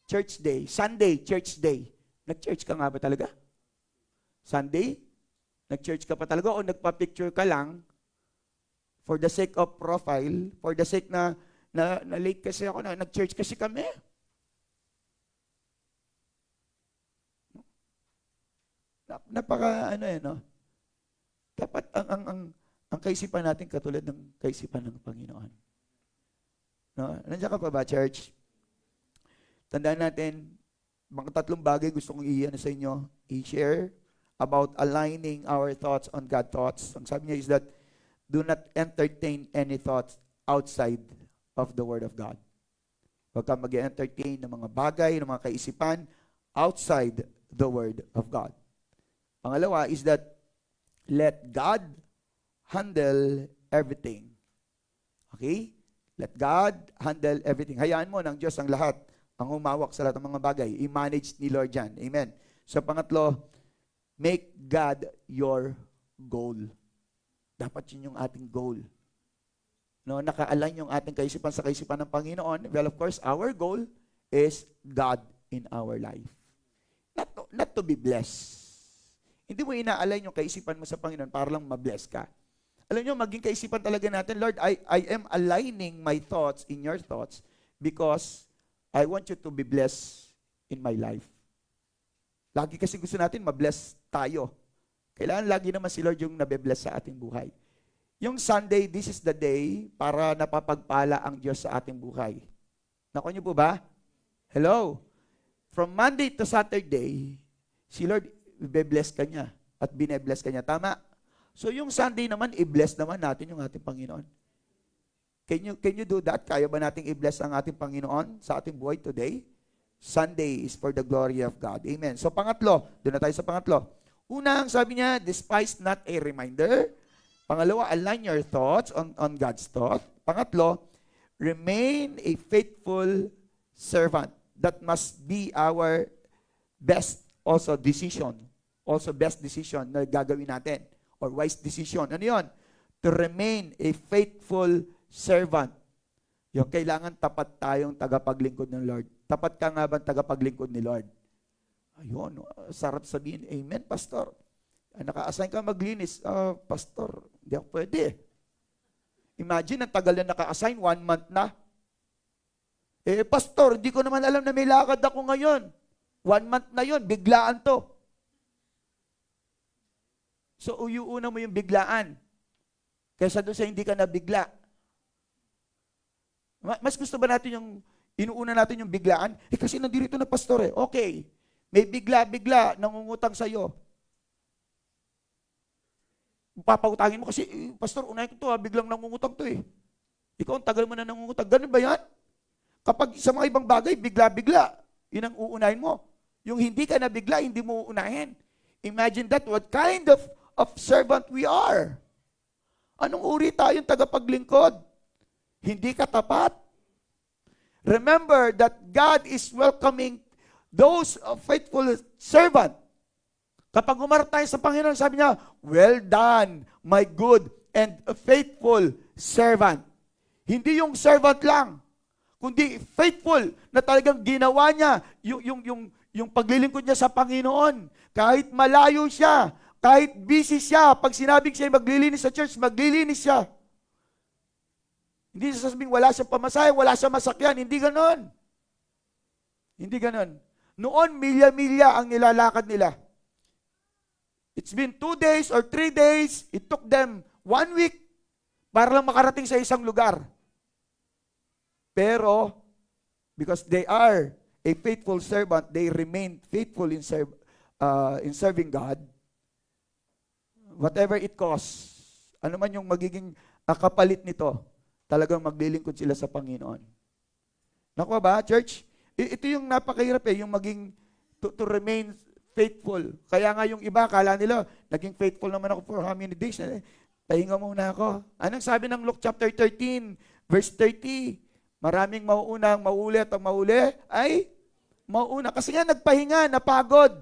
[SPEAKER 1] church day, Sunday, church day. Nag-church ka nga ba talaga? Sunday? Nag-church ka pa talaga o nagpa-picture ka lang for the sake of profile, for the sake na late kasi ako, na nag-church kasi kami. Napaka no? Dapat ang kaisipan natin katulad ng kaisipan ng Panginoon. No? Nandiyan ka pa ba, church? Tandaan natin, mga 3 bagay gusto kong sa inyo, i-share about aligning our thoughts on God's thoughts. Ang sabi niya is that, do not entertain any thoughts outside of the Word of God. Huwag kang mag-entertain ng mga bagay, ng mga kaisipan outside the Word of God. Pangalawa is that, let God handle everything. Okay? Let God handle everything. Hayaan mo ng Diyos ang lahat, ang humawak sa lahat ng mga bagay. I-manage ni Lord yan. Amen. So, pangatlo, make God your goal. Dapat yun yung ating goal. No, naka-align yung ating kaisipan sa kaisipan ng Panginoon. Well, of course, our goal is God in our life. Not to be blessed. Hindi mo ina-align yung kaisipan mo sa Panginoon para lang ma-bless ka. Alam nyo, maging kaisipan talaga natin, Lord, I am aligning my thoughts in your thoughts because I want you to be blessed in my life. Lagi kasi gusto natin ma-bless tayo. Kailangan lagi naman si Lord yung nabe-bless sa ating buhay. Yung Sunday, this is the day para napapagpala ang Diyos sa ating buhay. Nakuha niyo po ba? Hello? From Monday to Saturday, si Lord, i-bless ka niya at bine-bless ka niya. Tama? So yung Sunday naman, i-bless naman natin yung ating Panginoon. Can you do that? Kaya ba nating i-bless ang ating Panginoon sa ating buhay today? Sunday is for the glory of God. Amen. So pangatlo, doon na tayo sa pangatlo. Unang sabi niya, despise not a reminder. Pangalawa, align your thoughts on God's thought. Pangatlo, remain a faithful servant. That must be our best also decision. Also best decision na gagawin natin. Or wise decision. Ano yun? To remain a faithful servant. Yung kailangan tapat tayong tagapaglingkod ng Lord. Tapat ka nga ba tagapaglingkod ni Lord? Ayun, sarap sabihin, amen, pastor. Naka-assign ka maglinis. Pastor, hindi ako pwede. Imagine, ang tagal na naka-assign, 1 month na. Pastor, hindi ko naman alam na may lakad ako ngayon. 1 month na yon, biglaan to. So, uyuuna mo yung biglaan. Kaysa doon sa hindi ka nabigla. Mas gusto ba natin yung, inuuna natin yung biglaan? Kasi nandito na pastor Okay. May bigla-bigla nangungutang sa'yo. Papautangin mo kasi, pastor, unahin ko to biglang nangungutang to Ikaw, ang tagal mo na nangungutang. Ganun ba yan? Kapag sa mga ibang bagay, bigla-bigla, yun ang uunahin mo. Yung hindi ka nabigla, hindi mo uunahin. Imagine that, what kind of servant we are. Anong uri tayong tagapaglingkod? Hindi ka tapat. Remember that God is welcoming those faithful servant. Kapag umarap tayo sa Panginoon, sabi niya, well done, my good and faithful servant. Hindi yung servant lang, kundi faithful na talagang ginawa niya yung paglilingkod niya sa Panginoon. Kahit malayo siya, kahit busy siya, pag sinabing siya maglilinis sa church, maglilinis siya. Hindi siya sasabing wala siyang pamasahe, wala siyang masakyan. Hindi ganon. Hindi ganon. Noon, milya-milya ang nilalakad nila. It's been 2 days or 3 days. It took them 1 week para lang makarating sa isang lugar. Pero, Because they are a faithful servant, they remain faithful in serving God, whatever it costs, ano man yung magiging kapalit nito, talagang maglilingkod sila sa Panginoon. Nakuha ba, church? Ito yung napakahirap yung maging, to remain faithful. Kaya nga yung iba, kala nila, naging faithful naman ako for how many days? Pahinga muna ako. Anong sabi ng Luke chapter 13, verse 30? Maraming mauunang mauli at ang mauli ay mauuna. Kasi nga nagpahinga, napagod.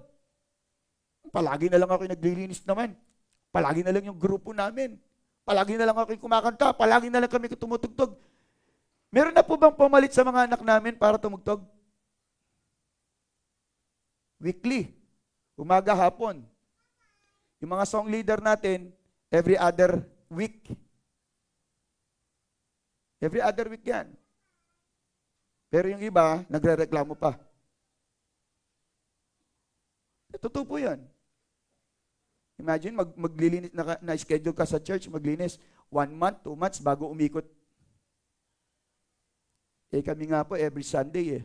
[SPEAKER 1] Palagi na lang ako naglilinis naman. Palagi na lang yung grupo namin. Palagi na lang ako kumakanta. Palagi na lang kami tumutugtog. Meron na po bang pumalit sa mga anak namin para tumugtog? Weekly. Umaga, hapon. Yung mga song leader natin, every other week. Every other week yan. Pero yung iba, nagre-reklamo pa. Totoo po yan. Imagine, maglilinis, na-schedule ka sa church, maglinis 1 month, 2 months bago umikot. Kami nga po every Sunday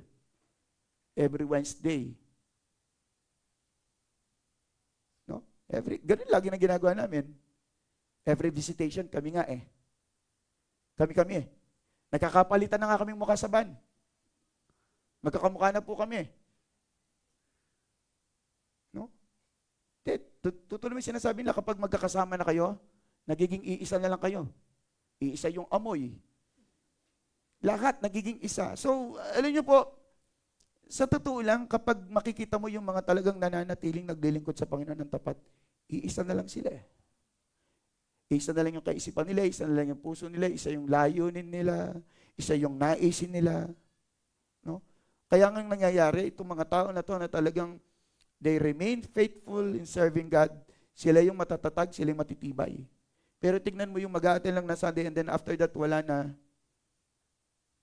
[SPEAKER 1] every Wednesday. No? Ganun lagi na ginagawa namin. Every visitation, kami nga Kami Nagkakapalitan na nga kaming mukha sa van. Magkakamukha na po kami. No? Tutuloy mo sinasabi nila kapag magkakasama na kayo, nagiging iisa na lang kayo. Iisa yung amoy. Lahat nagiging isa. So, alam niyo po, sa totoo lang, kapag makikita mo yung mga talagang nananatiling naglilingkod sa Panginoon ng tapat, iisa na lang sila Isa na lang yung kaisipan nila, isa na lang yung puso nila, isa yung layunin nila, isa yung naisin nila. No? Kaya nga nangyayari, itong mga tao na to na talagang they remain faithful in serving God, sila yung matatatag, sila yung matitibay. Pero tignan mo yung mag-aaten lang na Sunday and then after that, wala na.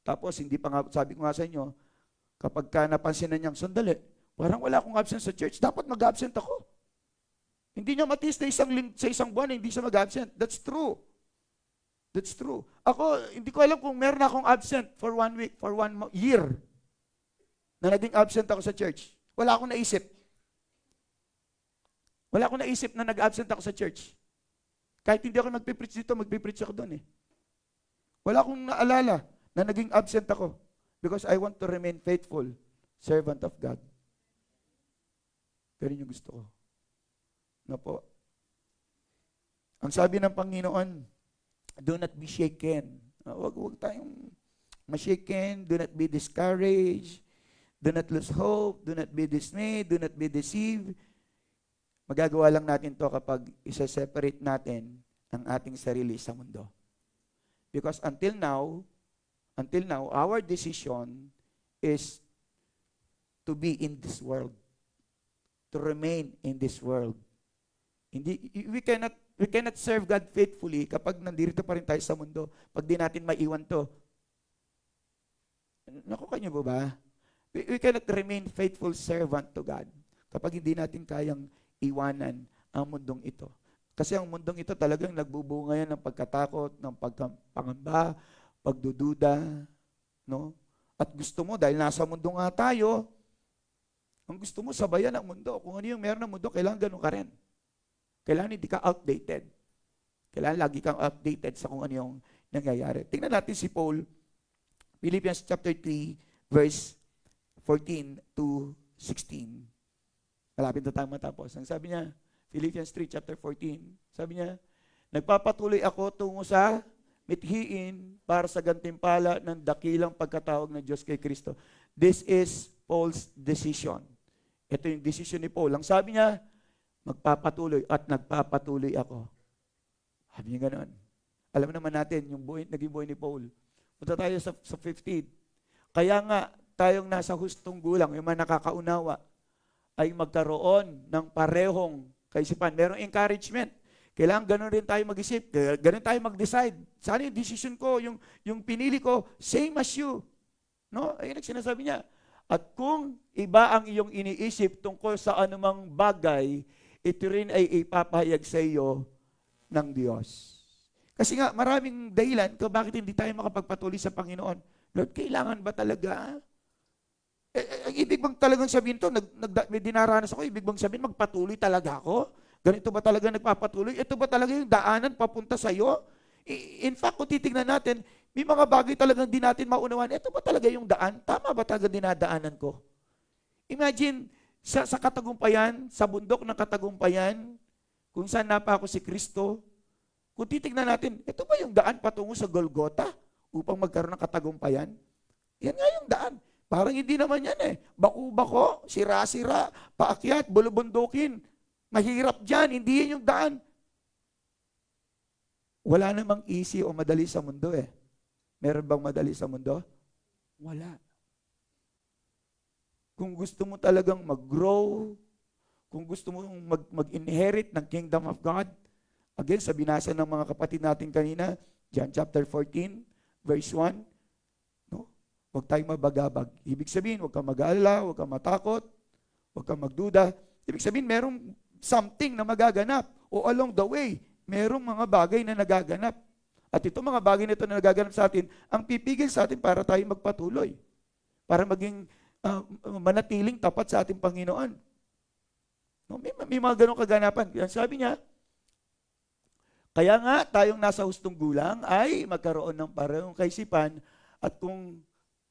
[SPEAKER 1] Tapos, hindi pa nga, sabi ko nga sa inyo, kapag ka napansin na niyang, sandali, parang wala akong absent sa church, dapat mag-absent ako. Hindi niya matiis na sa isang buwan, hindi siya mag-absent. That's true. That's true. Ako, hindi ko alam kung meron akong absent for 1 week, for 1 year, na naging absent ako sa church. Wala akong naisip. Wala akong naisip na nag-absent ako sa church. Kahit hindi ako magpipreach dito, magpipreach ako doon Wala akong naalala na naging absent ako because I want to remain faithful servant of God. Pero yung gusto ko. No po. Ang sabi ng Panginoon, do not be shaken. Huwag tayong ma-shaken. Do not be discouraged. Do not lose hope. Do not be dismayed. Do not be deceived. Magagawa lang natin to kapag isa-separate natin ang ating sarili sa mundo. Because until now, our decision is to be in this world, to remain in this world. We cannot serve God faithfully kapag nandito pa rin tayo sa mundo. Pag di natin maiwan to. Nakuha niyo ba? We cannot remain faithful servant to God kapag hindi natin kayang iwanan ang mundong ito. Kasi ang mundong ito talagang nagbubunga yan ng pagkatakot, ng pagpangamba, pagdududa, no? At gusto mo, dahil nasa mundo nga tayo, ang gusto mo, sabayan ang mundo. Kung ano yung meron ng mundo, kailangan ganun ka rin. Kailangan hindi ka outdated. Kailangan lagi kang updated sa kung ano yung nangyayari. Tingnan natin si Paul, Philippians chapter 3, verse 14 to 16. Malapit na tayo matapos. Ang sabi niya, Philippians 3, chapter 14, sabi niya, nagpapatuloy ako tungo sa mithiin para sa gantimpala ng dakilang pagkatawag ng Diyos kay Kristo. This is Paul's decision. Ito yung decision ni Paul. Ang sabi niya, magpapatuloy at nagpapatuloy ako. Sabi niya ganoon. Alam naman natin, yung naging buhay ni Paul. Punta tayo sa 15. Kaya nga, tayong nasa hustong gulang, yung mga nakakaunawa, ay magkaroon ng parehong kaisipan. Merong encouragement. Kailangan ganun rin tayo mag-isip. Ganun tayo mag-decide. Sana yung decision ko, yung pinili ko, same as you. No? Ayun ang sinasabi niya. At kung iba ang iyong iniisip tungkol sa anumang bagay, ito rin ay ipapahayag sa iyo ng Diyos. Kasi nga, maraming dahilan kung bakit hindi tayo makapagpatuloy sa Panginoon. Lord, kailangan ba talaga? Ang ibig bang talagang sabihin to, may dinaranas ako, ibig bang sabihin magpatuloy talaga ako? Ganito ba talaga nagpapatuloy? Ito ba talaga yung daanan papunta sa'yo? In fact, kung titignan natin, may mga bagay talagang di natin maunawaan. Ito ba talaga yung daan? Tama ba talaga dinadaanan ko? Imagine, sa katagumpayan, sa bundok ng katagumpayan, kung saan napako si Kristo, kung titignan natin, ito ba yung daan patungo sa Golgota upang magkaroon ng katagumpayan? Yan nga yung daan. Parang hindi naman yan eh. Baku-bako, sira-sira, paakyat, bulubundukin. Mahirap dyan, hindi yan yung daan. Wala namang easy o madali sa mundo eh. Meron bang madali sa mundo? Wala. Kung gusto mo talagang mag-grow, kung gusto mo mag-inherit ng kingdom of God, again, sa binasa ng mga kapatid natin kanina, John chapter 14, verse 1, no? Huwag tayong mabagabag. Ibig sabihin, huwag kang mag-aalala, huwag kang matakot, huwag kang magduda. Ibig sabihin, merong something na magaganap. O along the way, merong mga bagay na nagaganap. At itong mga bagay na ito na nagaganap sa atin, ang pipigil sa atin para tayo magpatuloy. Para maging manatiling tapat sa ating Panginoon. No, may mga ganong kaganapan. Yan sabi niya, kaya nga tayong nasa hustong gulang ay magkaroon ng parehong kaisipan at kung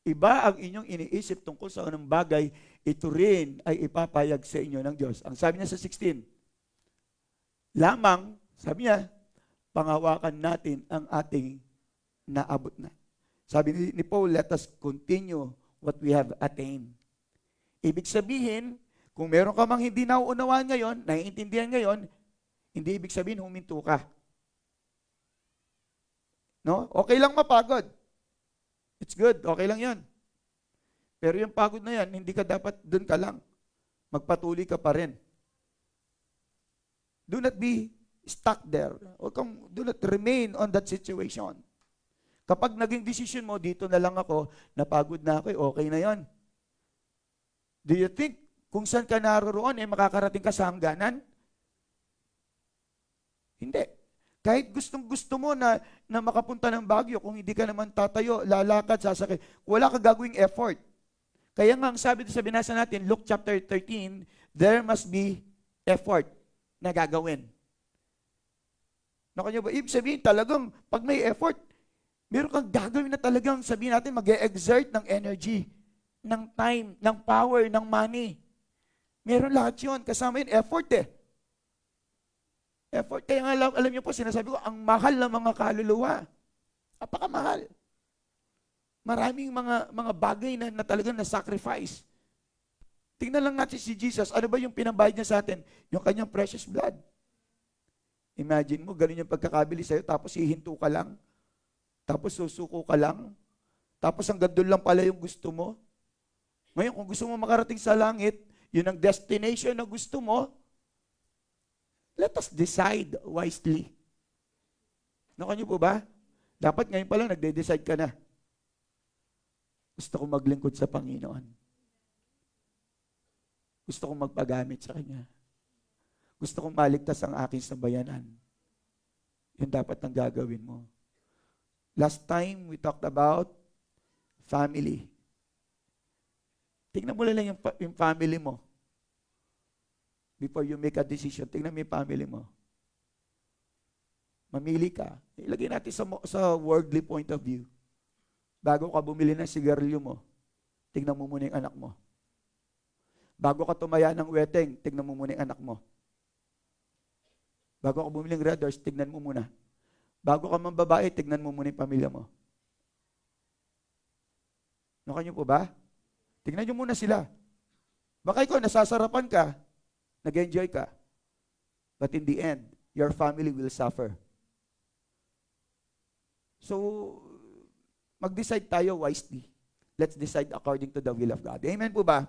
[SPEAKER 1] iba ang inyong iniisip tungkol sa anong bagay, ito rin ay ipapayag sa inyo ng Diyos. Ang sabi niya sa 16, lamang, sabi niya, pangawakan natin ang ating naabot na. Sabi ni Paul, let us continue what we have attained. Ibig sabihin, kung meron ka mang hindi nauunawaan ngayon, naiintindihan ngayon, hindi ibig sabihin huminto ka. No? Okay lang mapagod. It's good. Okay lang yan. Pero yung pagod na yan, hindi ka dapat dun ka lang. Magpatuloy ka pa rin. Do not be stuck there. Do not remain on that situation. Kapag naging decision mo, dito na lang ako, napagod na ako, okay na yan. Do you think kung saan ka naroroon, makakarating ka sa hangganan? Hindi. Kahit gustong-gusto mo na makapunta ng Baguio, kung hindi ka naman tatayo, lalakad, sasakay, wala ka gagawing effort. Kaya nga, ang sabi sa binasa natin, Luke chapter 13, there must be effort na gagawin. Nakanyo ba? Ibig sabihin, talagang, pag may effort, meron kang gagawin na talagang, sabihin natin, mag-exert ng energy, ng time, ng power, ng money. Meron lahat yun. Kasama yun, effort eh. Effort. Kaya nga alam niyo po, sinasabi ko, ang mahal ng mga kaluluwa. Napakamahal. Maraming mga bagay na talagang na-sacrifice. Tingnan lang natin si Jesus. Ano ba yung pinabayad niya sa atin? Yung kanyang precious blood. Imagine mo, ganun yung pagkakabili sa'yo, tapos hihinto ka lang. Tapos susuko ka lang. Tapos hanggang doon lang pala yung gusto mo. Ngayon, kung gusto mo makarating sa langit, yun ang destination na gusto mo, let us decide wisely. Nakanyo po ba? Dapat ngayon pa lang nagde-decide ka na. Gusto kong maglingkod sa Panginoon. Gusto kong magpagamit sa Kanya. Gusto kong maligtas ang aking sambayanan. Yun dapat ang gagawin mo. Last time, we talked about family. Tingnan mo lang yung family mo. Before you make a decision, tingnan mo yung family mo. Mamili ka. Ilagay natin sa worldly point of view. Bago ka bumili ng sigarilyo mo, tingnan mo muna yung anak mo. Bago ka tumaya ng weteng, tingnan mo muna yung anak mo. Bago ka bumili ng Red Horse, tingnan mo muna. Bago ka mambabae, tingnan mo muna yung pamilya mo. Nakanyo po ba? Tingnan nyo muna sila. Baka ikaw, nasasarapan ka, nag-enjoy ka. But in the end, your family will suffer. So, mag-decide tayo wisely. Let's decide according to the will of God. Amen po ba?